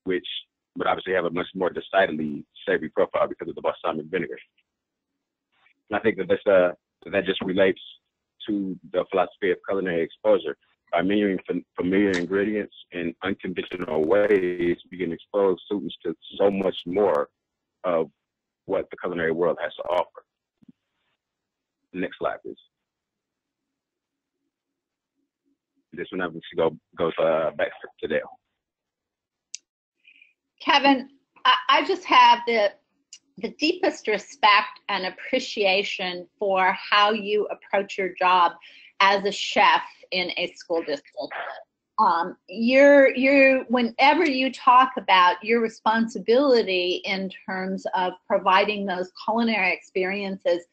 which would obviously have a much more decidedly savory profile because of the balsamic vinegar. And I think that that just relates to the philosophy of culinary exposure. By measuring familiar ingredients in unconventional ways, we can expose students to so much more of what the culinary world has to offer. Next slide, please. This one obviously goes back to Dayle.
Kevin, I just have the deepest respect and appreciation for how you approach your job as a chef in a school district. Whenever you talk about your responsibility in terms of providing those culinary experiences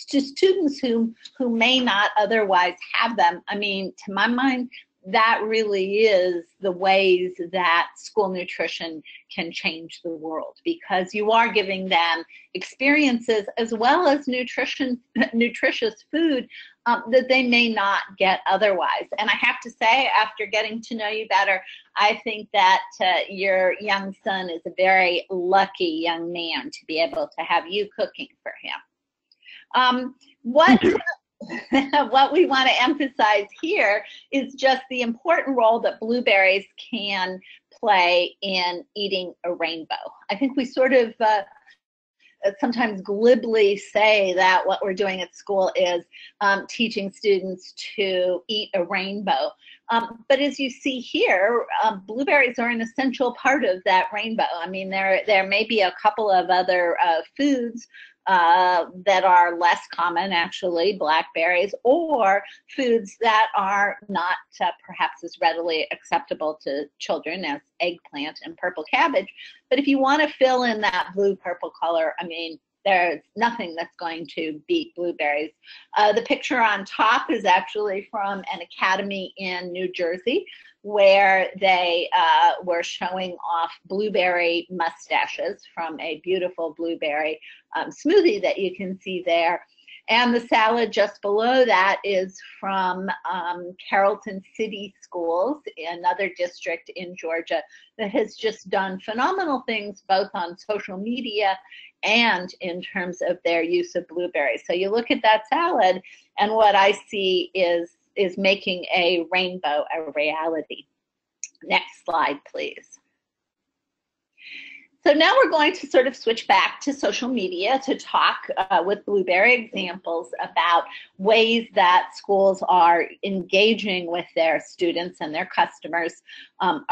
to students who may not otherwise have them, I mean, to my mind, that really is the ways that school nutrition can change the world, because you are giving them experiences as well as nutritious food that they may not get otherwise. And I have to say, after getting to know you better, I think that your young son is a very lucky young man to be able to have you cooking for him. What we want to emphasize here is just the important role that blueberries can play in eating a rainbow. I think we sort of sometimes glibly say that what we're doing at school is teaching students to eat a rainbow. But as you see here, blueberries are an essential part of that rainbow. I mean, there may be a couple of other foods that are less common, actually, blackberries, or foods that are not perhaps as readily acceptable to children as eggplant and purple cabbage. But if you want to fill in that blue-purple color, I mean, there's nothing that's going to beat blueberries. The picture on top is actually from an academy in New Jersey, where they were showing off blueberry mustaches from a beautiful blueberry smoothie that you can see there. And the salad just below that is from Carrollton City Schools, another district in Georgia that has just done phenomenal things both on social media and in terms of their use of blueberries. So you look at that salad, and what I see is making a rainbow a reality. Next slide, please. So now we're going to sort of switch back to social media to talk with blueberry examples about ways that schools are engaging with their students and their customers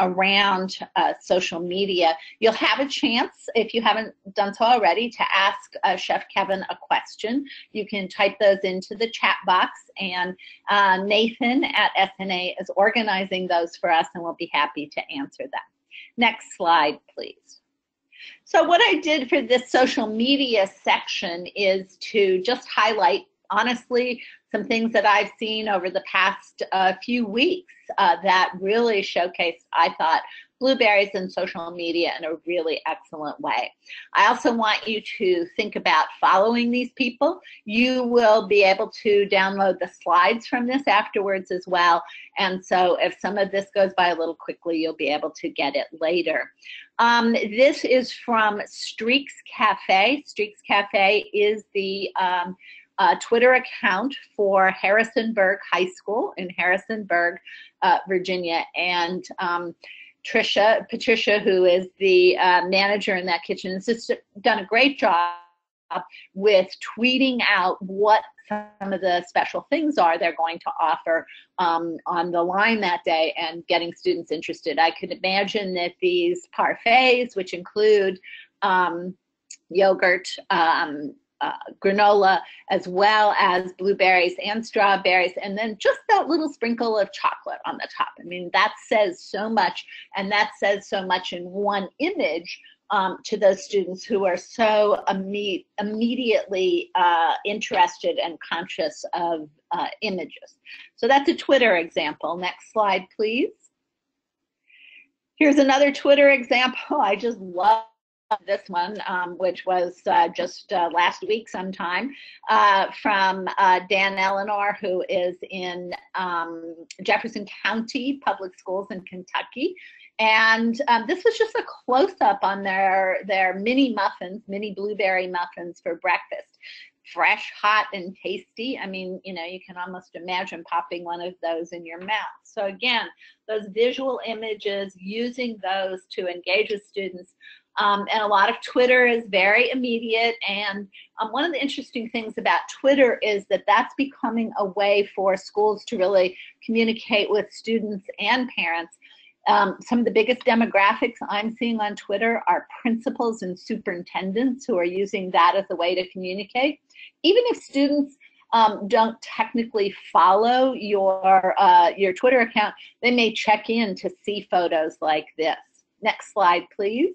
around social media. You'll have a chance, if you haven't done so already, to ask Chef Kevin a question. You can type those into the chat box, and Nathan at SNA is organizing those for us, and we'll be happy to answer them. Next slide, please. So what I did for this social media section is to just highlight, honestly, some things that I've seen over the past few weeks that really showcased, I thought, blueberries and social media in a really excellent way. I also want you to think about following these people. You will be able to download the slides from this afterwards as well. And so if some of this goes by a little quickly, you'll be able to get it later. This is from Streaks Cafe. Streaks Cafe is the Twitter account for Harrisonburg High School in Harrisonburg, Virginia. And Patricia, who is the manager in that kitchen, has just done a great job with tweeting out what some of the special things are they're going to offer on the line that day and getting students interested. I could imagine that these parfaits, which include yogurt, granola, as well as blueberries and strawberries, and then just that little sprinkle of chocolate on the top. I mean, that says so much, and that says so much in one image to those students who are so immediately interested and conscious of images. So that's a Twitter example. Next slide, please. Here's another Twitter example. I just love this one, which was just last week sometime, from Dan Eleanor, who is in Jefferson County Public Schools in Kentucky. And this was just a close-up on their mini muffins, mini blueberry muffins for breakfast. Fresh, hot, and tasty. I mean, you know, you can almost imagine popping one of those in your mouth. So again, those visual images, using those to engage with students. And a lot of Twitter is very immediate. And one of the interesting things about Twitter is that that's becoming a way for schools to really communicate with students and parents. Some of the biggest demographics I'm seeing on Twitter are principals and superintendents who are using that as a way to communicate. Even if students don't technically follow your Twitter account, they may check in to see photos like this. Next slide, please.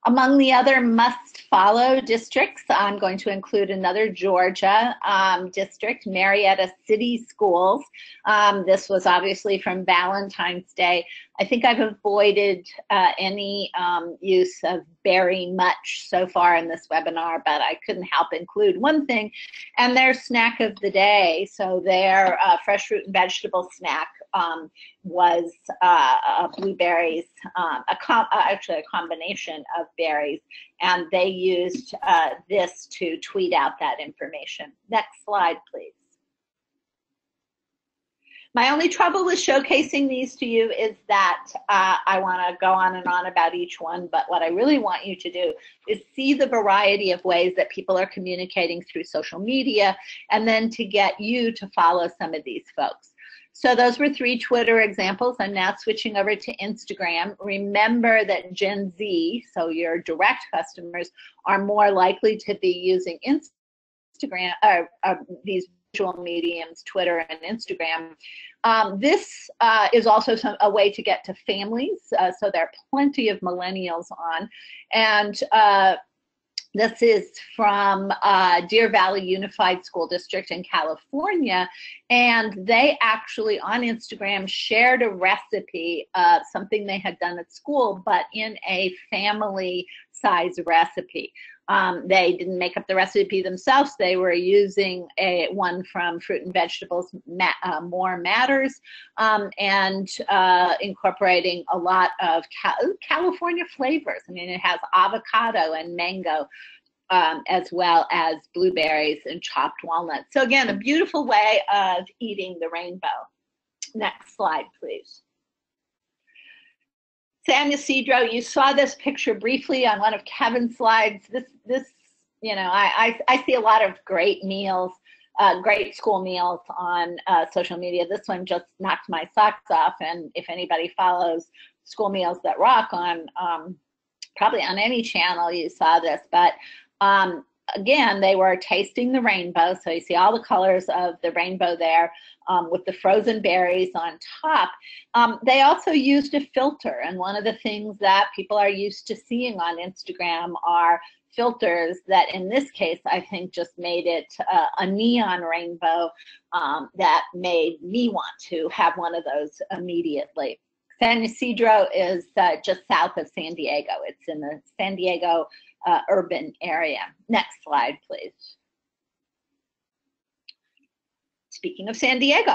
Among the other must-follow districts, I'm going to include another Georgia district, Marietta City Schools. This was obviously from Valentine's Day. I think I've avoided any use of very much so far in this webinar, but I couldn't help include one thing, and their snack of the day. So their fresh fruit and vegetable snack was blueberries, actually a combination of berries, and they used this to tweet out that information. Next slide, please. My only trouble with showcasing these to you is that I want to go on and on about each one, but what I really want you to do is see the variety of ways that people are communicating through social media, and then to get you to follow some of these folks. So those were 3 Twitter examples. I'm now switching over to Instagram. Remember that Gen Z, so your direct customers, are more likely to be using Instagram, these visual mediums, Twitter and Instagram. This is also a way to get to families. So there are plenty of millennials on. And this is from Deer Valley Unified School District in California, and they actually on Instagram shared a recipe of something they had done at school, but in a family size recipe. They didn't make up the recipe themselves. They were using one from Fruit and Vegetables, More Matters, and incorporating a lot of California flavors. I mean, it has avocado and mango, as well as blueberries and chopped walnuts. So again, a beautiful way of eating the rainbow. Next slide, please. San Ysidro, you saw this picture briefly on one of Kevin's slides. This, you know, I see a lot of great meals, great school meals on social media. This one just knocked my socks off, and if anybody follows School Meals That Rock on, probably on any channel, you saw this, but again, they were tasting the rainbow. So you see all the colors of the rainbow there, with the frozen berries on top. They also used a filter, and one of the things that people are used to seeing on Instagram are filters that in this case I think just made it a neon rainbow that made me want to have one of those immediately. San Ysidro is just south of San Diego. It's in the San Diego urban area. Next slide, please. Speaking of San Diego,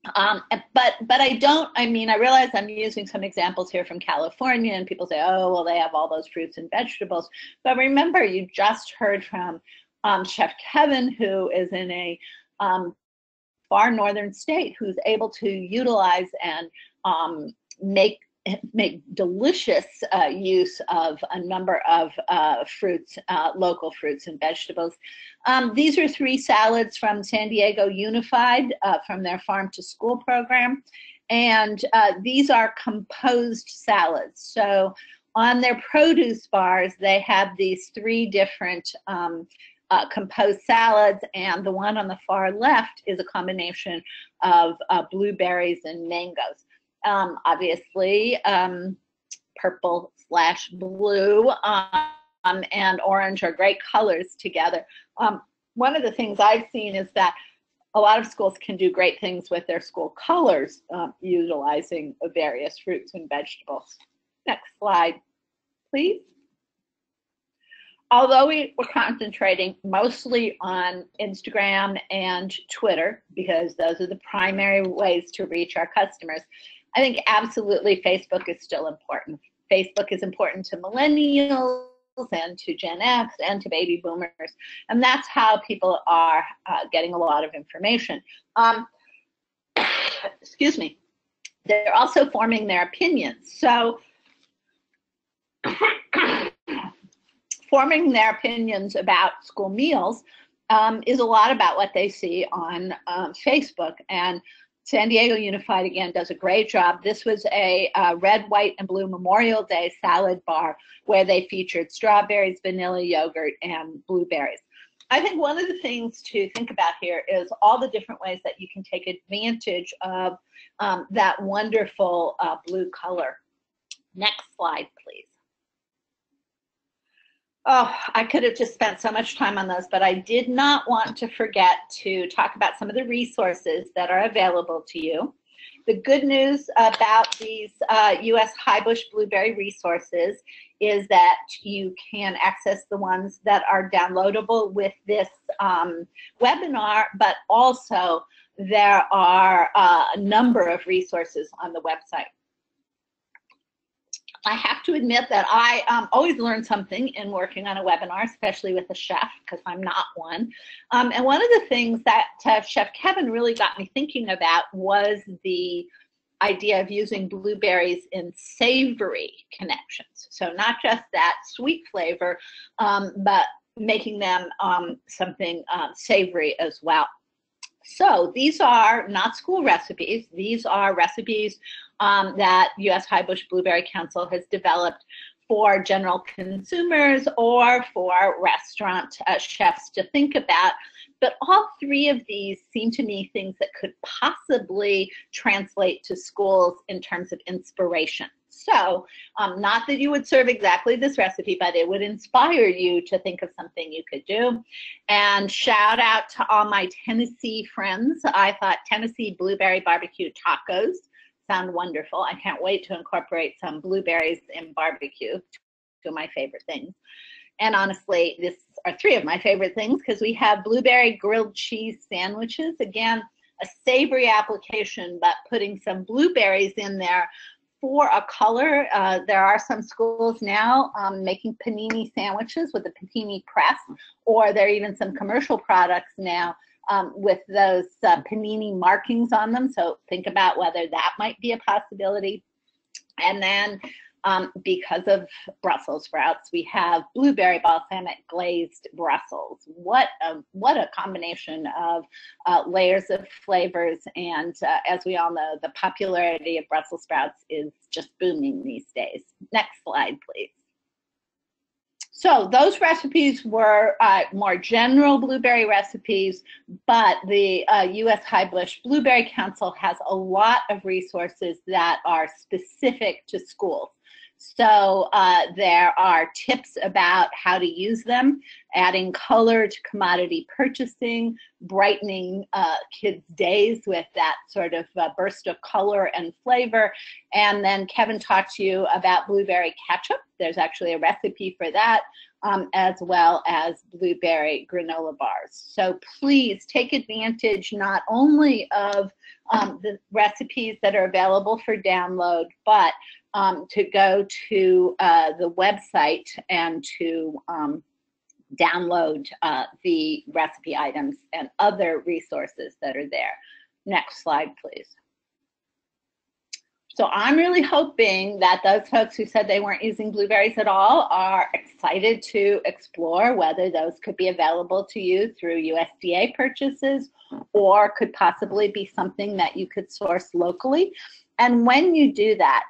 but I realize I'm using some examples here from California, and people say, oh, well, they have all those fruits and vegetables. But remember, you just heard from Chef Kevin, who is in a far northern state, who's able to utilize and make delicious use of a number of fruits, local fruits and vegetables. These are 3 salads from San Diego Unified from their Farm to School program. And these are composed salads. So on their produce bars, they have these 3 different composed salads, and the one on the far left is a combination of blueberries and mangoes. Obviously, purple/blue and orange are great colors together. One of the things I've seen is that a lot of schools can do great things with their school colors, utilizing various fruits and vegetables. Next slide. please. Although we were concentrating mostly on Instagram and Twitter, because those are the primary ways to reach our customers, I think absolutely Facebook is still important. Facebook is important to millennials and to Gen X and to baby boomers, and that's how people are getting a lot of information. Excuse me. They're also forming their opinions. So forming their opinions about school meals is a lot about what they see on Facebook. And San Diego Unified, again, does a great job. This was a red, white, and blue Memorial Day salad bar where they featured strawberries, vanilla yogurt, and blueberries. I think one of the things to think about here is all the different ways that you can take advantage of that wonderful blue color. Next slide, please. Oh, I could have just spent so much time on those, but I did not want to forget to talk about some of the resources that are available to you. The good news about these US Highbush Blueberry resources is that you can access the ones that are downloadable with this webinar, but also there are a number of resources on the website. I have to admit that I always learn something in working on a webinar, especially with a chef, because I'm not one. And one of the things that Chef Kevin really got me thinking about was the idea of using blueberries in savory connections. So not just that sweet flavor, but making them something savory as well. So these are not school recipes. These are recipes that US Highbush Blueberry Council has developed for general consumers or for restaurant chefs to think about. But all three of these seem to me things that could possibly translate to schools in terms of inspiration. So not that you would serve exactly this recipe, but it would inspire you to think of something you could do. And shout out to all my Tennessee friends. I thought Tennessee blueberry barbecue tacos sound wonderful. I can't wait to incorporate some blueberries in barbecue, two of my favorite things. And honestly, these are three of my favorite things because we have blueberry grilled cheese sandwiches. Again, a savory application, but putting some blueberries in there for a color. There are some schools now making panini sandwiches with a panini press, or there are even some commercial products now with those panini markings on them. So think about whether that might be a possibility. And then because of Brussels sprouts, we have blueberry balsamic glazed Brussels. What a combination of layers of flavors. And as we all know, the popularity of Brussels sprouts is just booming these days. Next slide, please. So those recipes were more general blueberry recipes, but the US Highbush Blueberry Council has a lot of resources that are specific to schools. So there are tips about how to use them, adding color to commodity purchasing, brightening kids' days with that sort of burst of color and flavor. And then Kevin talked to you about blueberry ketchup. There's actually a recipe for that, as well as blueberry granola bars. So please take advantage not only of the recipes that are available for download, but to go to the website and to download the recipe items and other resources that are there. Next slide, please. So I'm really hoping that those folks who said they weren't using blueberries at all are excited to explore whether those could be available to you through USDA purchases or could possibly be something that you could source locally. And when you do that,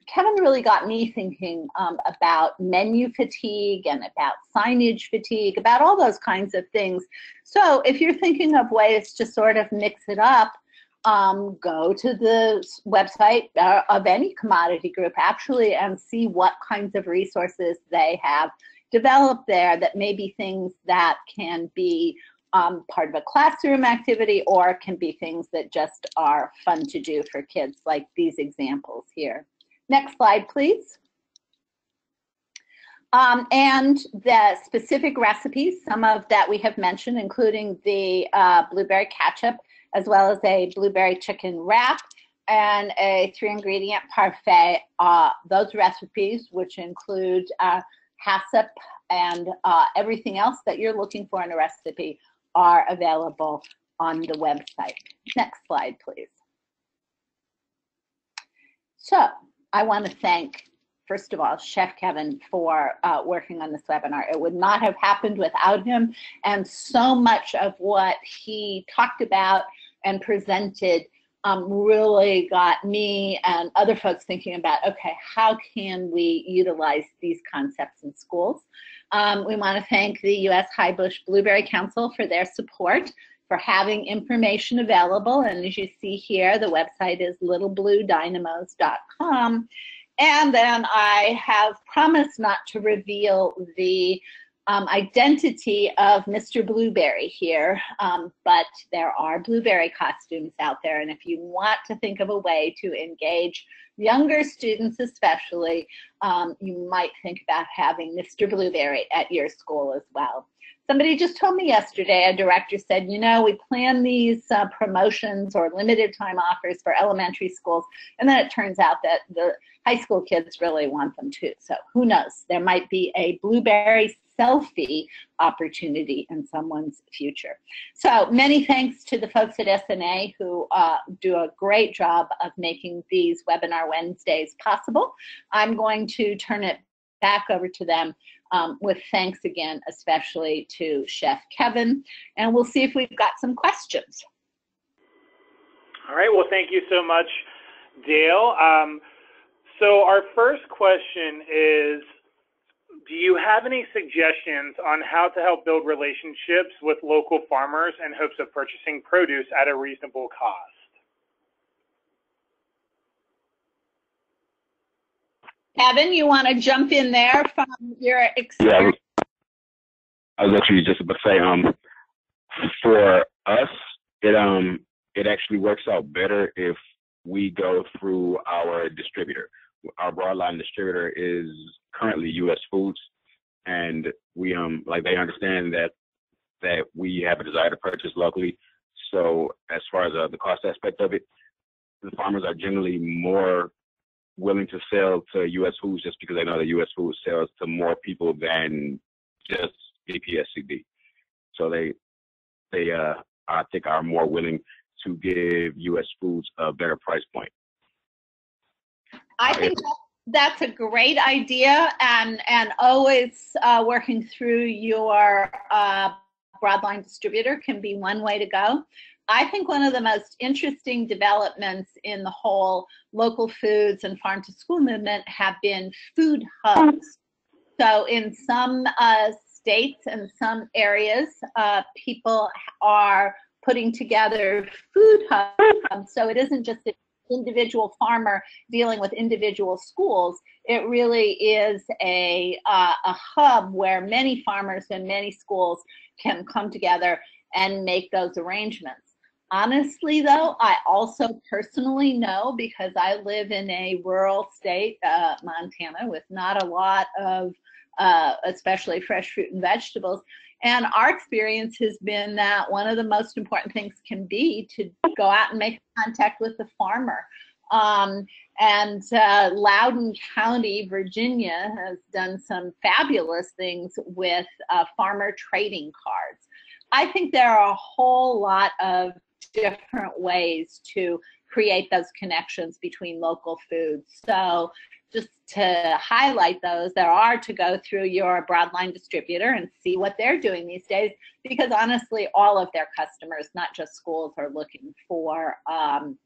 Kevin really got me thinking about menu fatigue and about signage fatigue, about all those kinds of things. So if you're thinking of ways to sort of mix it up, go to the website of any commodity group actually and see what kinds of resources they have developed there that may be things that can be part of a classroom activity or can be things that just are fun to do for kids, like these examples here. Next slide, please. And the specific recipes, some of that we have mentioned, including the blueberry ketchup, as well as a blueberry chicken wrap and a 3-ingredient parfait. Those recipes, which include HACCP and everything else that you're looking for in a recipe, are available on the website. Next slide, please. So I want to thank, first of all, Chef Kevin for working on this webinar. It would not have happened without him, and so much of what he talked about and presented really got me and other folks thinking about, okay, how can we utilize these concepts in schools? We want to thank the U.S. Highbush Blueberry Council for their support, for having information available. And as you see here, the website is littlebluedynamos.com. And then I have promised not to reveal the identity of Mr. Blueberry here, but there are blueberry costumes out there. And if you want to think of a way to engage younger students especially, you might think about having Mr. Blueberry at your school as well. Somebody just told me yesterday, a director said, you know, we plan these promotions or limited time offers for elementary schools, and then it turns out that the high school kids really want them too. So who knows? There might be a blueberry selfie opportunity in someone's future. So many thanks to the folks at SNA who do a great job of making these Webinar Wednesdays possible. I'm going to turn it back over to them with thanks again, especially to Chef Kevin, and we'll see if we've got some questions.
All right, well, thank you so much, Dayle. So our first question is, do you have any suggestions on how to help build relationships with local farmers in hopes of purchasing produce at a reasonable cost?
Evan, you want to jump in there from your experience?
Yeah, I was actually just about to say, for us, it actually works out better if we go through our distributor. Our broadline distributor is currently US Foods, and we like they understand that we have a desire to purchase locally. So as far as the cost aspect of it, the farmers are generally more willing to sell to US Foods just because they know that US Foods sells to more people than just APSCD. So they I think are more willing to give US Foods a better price point.
I think that's a great idea, and always working through your broadline distributor can be one way to go. I think one of the most interesting developments in the whole local foods and farm to school movement have been food hubs. So in some states and some areas, people are putting together food hubs. So it isn't just an individual farmer dealing with individual schools. It really is a hub where many farmers and many schools can come together and make those arrangements. Honestly, though, I also personally know, because I live in a rural state, Montana, with not a lot of especially fresh fruit and vegetables. And our experience has been that one of the most important things can be to go out and make contact with the farmer. Loudoun County, Virginia, has done some fabulous things with farmer trading cards. I think there are a whole lot of different ways to create those connections between local foods. So just to highlight those, there are to go through your broadline distributor and see what they're doing these days, because honestly, all of their customers, not just schools, are looking for farm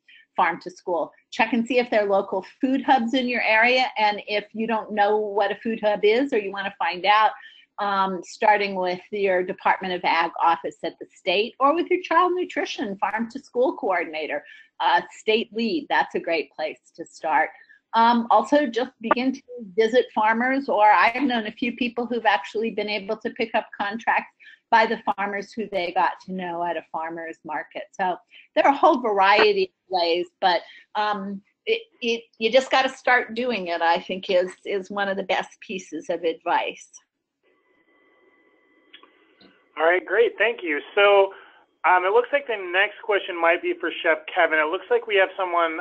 to school. Check and see if there are local food hubs in your area, and if you don't know what a food hub is or you want to find out, starting with your Department of Ag office at the state, or with your child nutrition farm to school coordinator, state lead. That's a great place to start. Also, just begin to visit farmers, or I've known a few people who've actually been able to pick up contracts by the farmers who they got to know at a farmer's market. So there are a whole variety of ways, but you just got to start doing it, I think is one of the best pieces of advice.
All right, great, thank you. So it looks like the next question might be for Chef Kevin. It looks like we have someone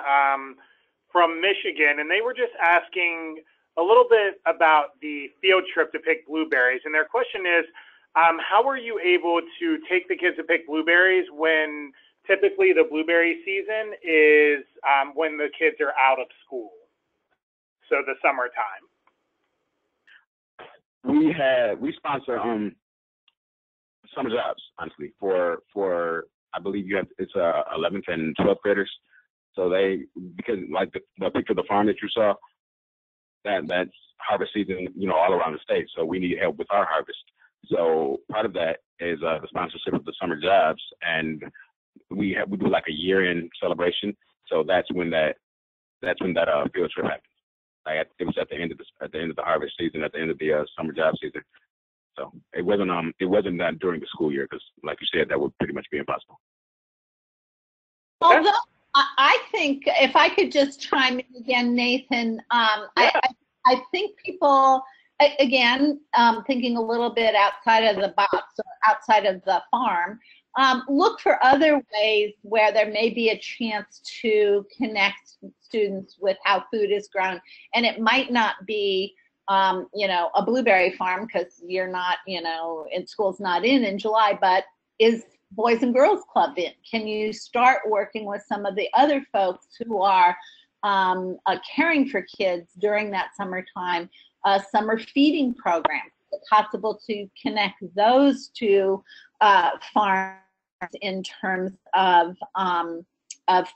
from Michigan, and they were just asking a little bit about the field trip to pick blueberries. And their question is, how were you able to take the kids to pick blueberries when typically the blueberry season is when the kids are out of school, so the summertime?
We sponsor summer jobs, honestly, for I believe it's 11th and 12th graders. So because like the picture of the farm that you saw, that's harvest season, all around the state. So we need help with our harvest. So part of that is the sponsorship of the summer jobs, and we do like a year-end celebration. So that's when that field trip happens. Like it was at the end of the harvest season, at the end of the summer job season. So it wasn't that during the school year, because like you said, that would pretty much be impossible.
Although I think if I could just chime in again, Nathan, I think people, again, thinking a little bit outside of the box or outside of the farm, look for other ways where there may be a chance to connect students with how food is grown. And it might not be a blueberry farm, because you're not, in school's not in July, but is Boys and Girls Club in? Can you start working with some of the other folks who are caring for kids during that summertime, summer feeding program? Is it possible to connect those two farms in terms of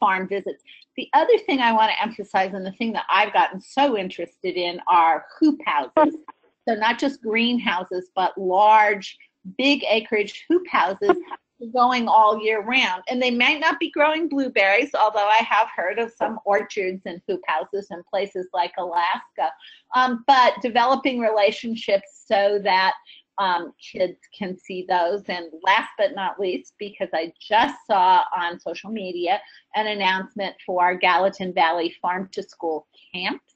farm visits? The other thing I want to emphasize, and the thing that I've gotten so interested in, are hoop houses. So not just greenhouses, but large, big acreage hoop houses going all year round. And they might not be growing blueberries, although I have heard of some orchards and hoop houses in places like Alaska, but developing relationships so that kids can see those. And last but not least, because I just saw on social media an announcement for our Gallatin Valley Farm to School camps.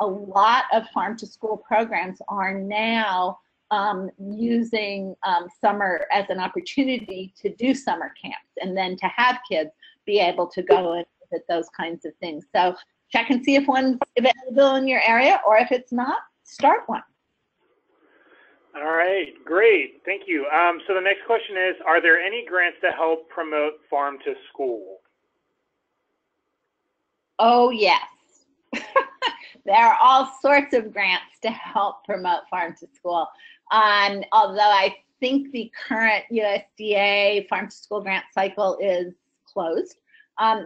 A lot of farm to school programs are now using summer as an opportunity to do summer camps, and then to have kids be able to go and visit those kinds of things. So check and see if one's available in your area, or if it's not, start one.
All right, great, thank you. So the next question is, are there any grants to help promote farm to school?
Oh, yes. There are all sorts of grants to help promote farm to school. Although I think the current USDA farm to school grant cycle is closed,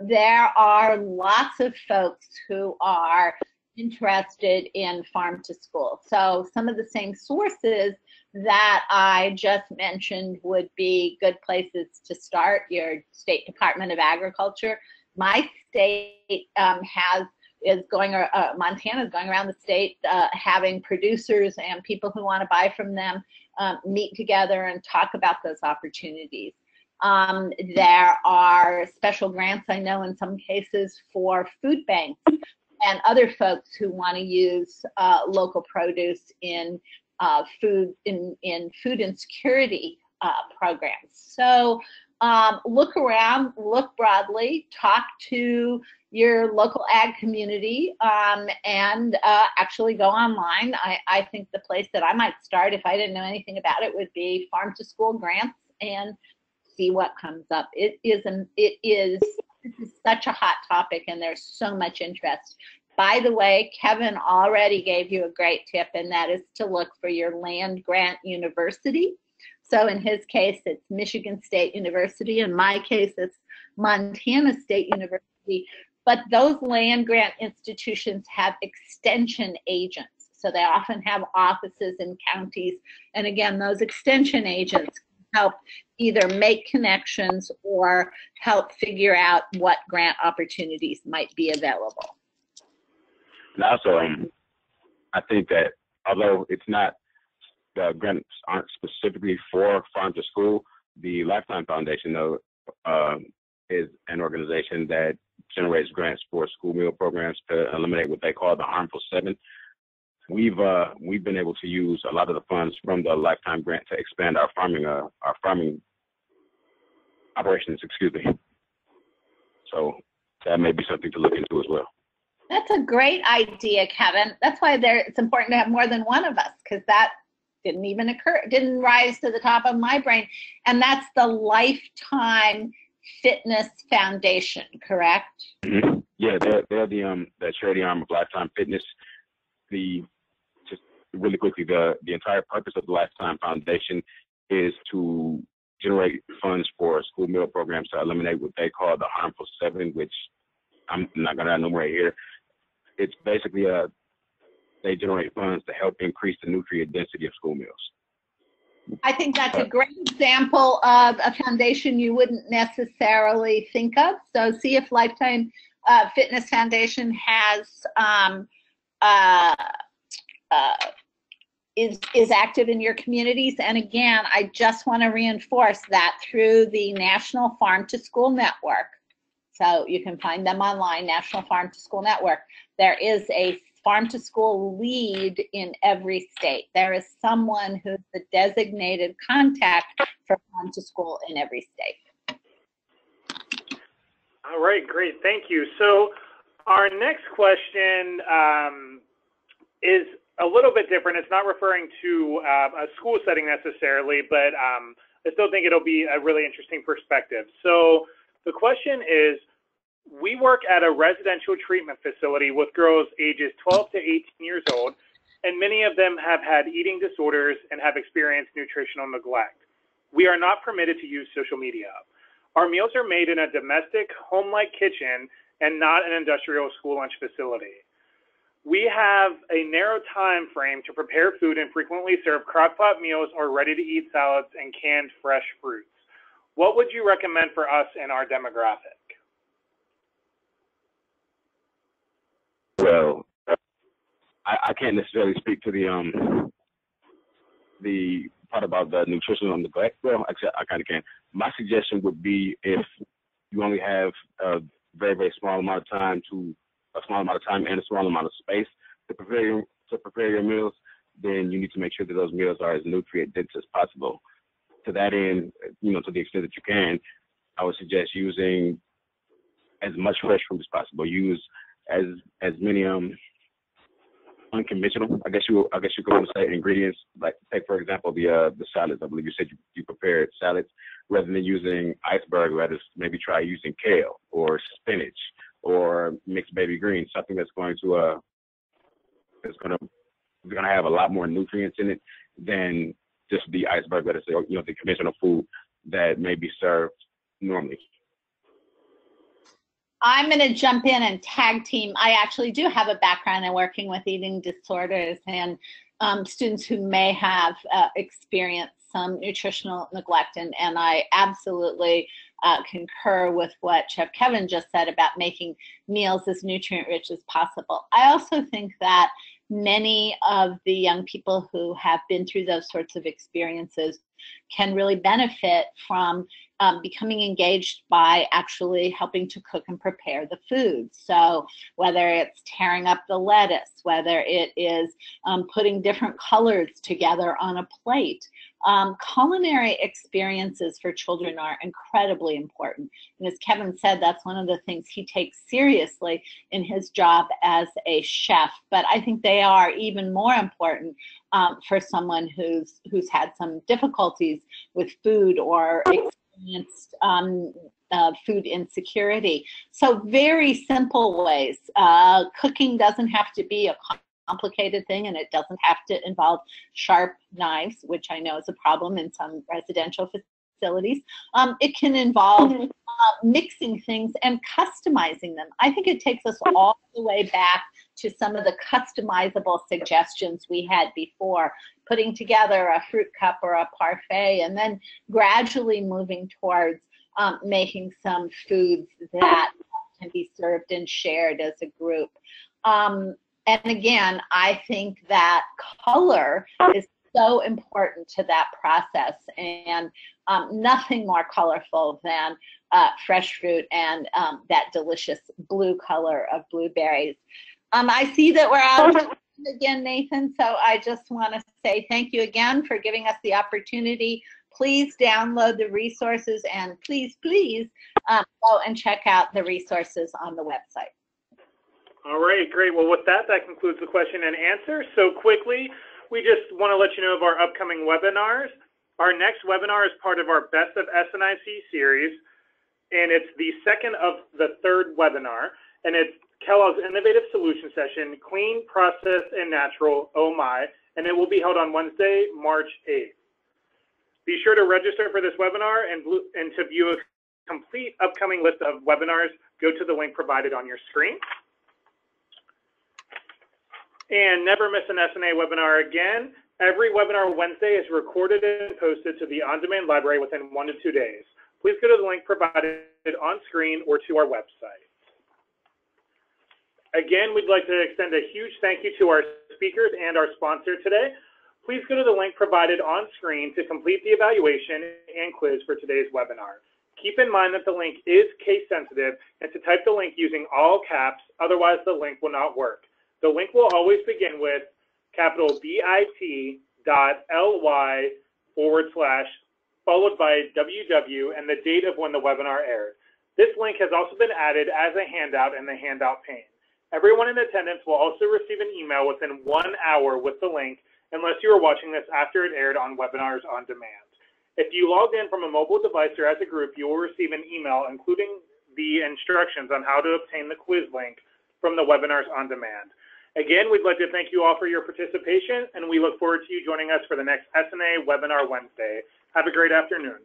there are lots of folks who are interested in farm to school. So some of the same sources that I just mentioned would be good places to start. Your State Department of Agriculture. My state Montana is going around the state having producers and people who want to buy from them meet together and talk about those opportunities. There are special grants, I know, in some cases for food banks and other folks who want to use local produce in food insecurity programs. So look around, look broadly, talk to your local ag community, and actually go online. I think the place that I might start, if I didn't know anything about it, would be farm to school grants, and see what comes up. This is such a hot topic, and there's so much interest. By the way, Kevin already gave you a great tip, and that is to look for your land grant university. So in his case, it's Michigan State University. In my case, it's Montana State University. But those land grant institutions have extension agents. So they often have offices in counties. And again, those extension agents help either make connections or help figure out what grant opportunities might be available.
And also, I think that although it's not, the grants aren't specifically for farm to school, the Lifetime Foundation, though, is an organization that generates grants for school meal programs to eliminate what they call the harmful 7. We've been able to use a lot of the funds from the lifetime grant to expand our farming operations. Excuse me. So that may be something to look into as well.
That's a great idea, Kevin. That's why it's important to have more than one of us, because that didn't rise to the top of my brain. And that's the Lifetime Fitness Foundation, correct?
Mm-hmm. Yeah, they're the charity arm of Lifetime Fitness. Just really quickly, the entire purpose of the Lifetime Foundation is to generate funds for school meal programs to eliminate what they call the harmful 7, which I'm not going to enumerate here. It's basically they generate funds to help increase the nutrient density of school meals.
I think that's a great example of a foundation you wouldn't necessarily think of. So see if Lifetime Fitness Foundation has is active in your communities. And again, I just want to reinforce that through the National Farm to School Network. So you can find them online, National Farm to School Network. There is a farm to school lead in every state. There is someone who's the designated contact for farm to school in every state.
All right, great, thank you. So our next question is a little bit different. It's not referring to a school setting necessarily, but I still think it'll be a really interesting perspective. So the question is, we work at a residential treatment facility with girls ages 12 to 18 years old, and many of them have had eating disorders and have experienced nutritional neglect. We are not permitted to use social media. Our meals are made in a domestic, home-like kitchen and not an industrial school lunch facility. We have a narrow time frame to prepare food and frequently serve crock-pot meals or ready-to-eat salads and canned fresh fruits. What would you recommend for us in our demographic?
Well, I can't necessarily speak to the part about the nutritional neglect. Well, actually, I kind of can. My suggestion would be, if you only have a very, very small amount of time and a small amount of space to prepare your meals, then you need to make sure that those meals are as nutrient dense as possible. To that end, to the extent that you can, I would suggest using as much fresh fruit as possible. Use as many unconventional, I guess you could want to say, ingredients. Like, take for example the salads. I believe you said you prepared salads. Rather than using iceberg lettuce, maybe try using kale or spinach or mixed baby greens, something that's going to have a lot more nutrients in it than just the iceberg lettuce, or the conventional food that may be served normally.
I'm going to jump in and tag team. I actually do have a background in working with eating disorders and students who may have experienced some nutritional neglect, and I absolutely concur with what Chef Kevin just said about making meals as nutrient rich as possible. I also think that many of the young people who have been through those sorts of experiences can really benefit from becoming engaged by actually helping to cook and prepare the food. So whether it's tearing up the lettuce, whether it is putting different colors together on a plate, culinary experiences for children are incredibly important. And as Kevin said, that's one of the things he takes seriously in his job as a chef. But I think they are even more important for someone who's had some difficulties with food or experienced food insecurity. So very simple ways. Cooking doesn't have to be a complicated thing, and it doesn't have to involve sharp knives, which I know is a problem in some residential facilities. It can involve mixing things and customizing them. I think it takes us all the way back to some of the customizable suggestions we had before, putting together a fruit cup or a parfait, and then gradually moving towards making some foods that can be served and shared as a group. And again, I think that color is so important to that process, and nothing more colorful than fresh fruit and that delicious blue color of blueberries. I see that we're out of time again, Nathan, so I just want to say thank you again for giving us the opportunity. Please download the resources, and please go and check out the resources on the website.
All right, great. Well, with that, that concludes the question and answer. So quickly, we just want to let you know of our upcoming webinars. Our next webinar is part of our Best of SNIC series, and it's the second of the third webinar, and it's Kellogg's Innovative Solution Session, Clean, Processed, and Natural, oh my, and it will be held on Wednesday, March 8th. Be sure to register for this webinar, and to view a complete upcoming list of webinars, go to the link provided on your screen. And never miss an SNA webinar again. Every webinar Wednesday is recorded and posted to the on-demand library within 1 to 2 days. Please go to the link provided on screen or to our website. Again, we'd like to extend a huge thank you to our speakers and our sponsor today. Please go to the link provided on screen to complete the evaluation and quiz for today's webinar. Keep in mind that the link is case sensitive and to type the link using all caps, otherwise the link will not work. The link will always begin with capital bit.ly / followed by www and the date of when the webinar aired. This link has also been added as a handout in the handout pane. Everyone in attendance will also receive an email within 1 hour with the link, unless you are watching this after it aired on Webinars on Demand. If you logged in from a mobile device or as a group, you will receive an email including the instructions on how to obtain the quiz link from the Webinars on Demand. Again, we'd like to thank you all for your participation, and we look forward to you joining us for the next SNA Webinar Wednesday. Have a great afternoon.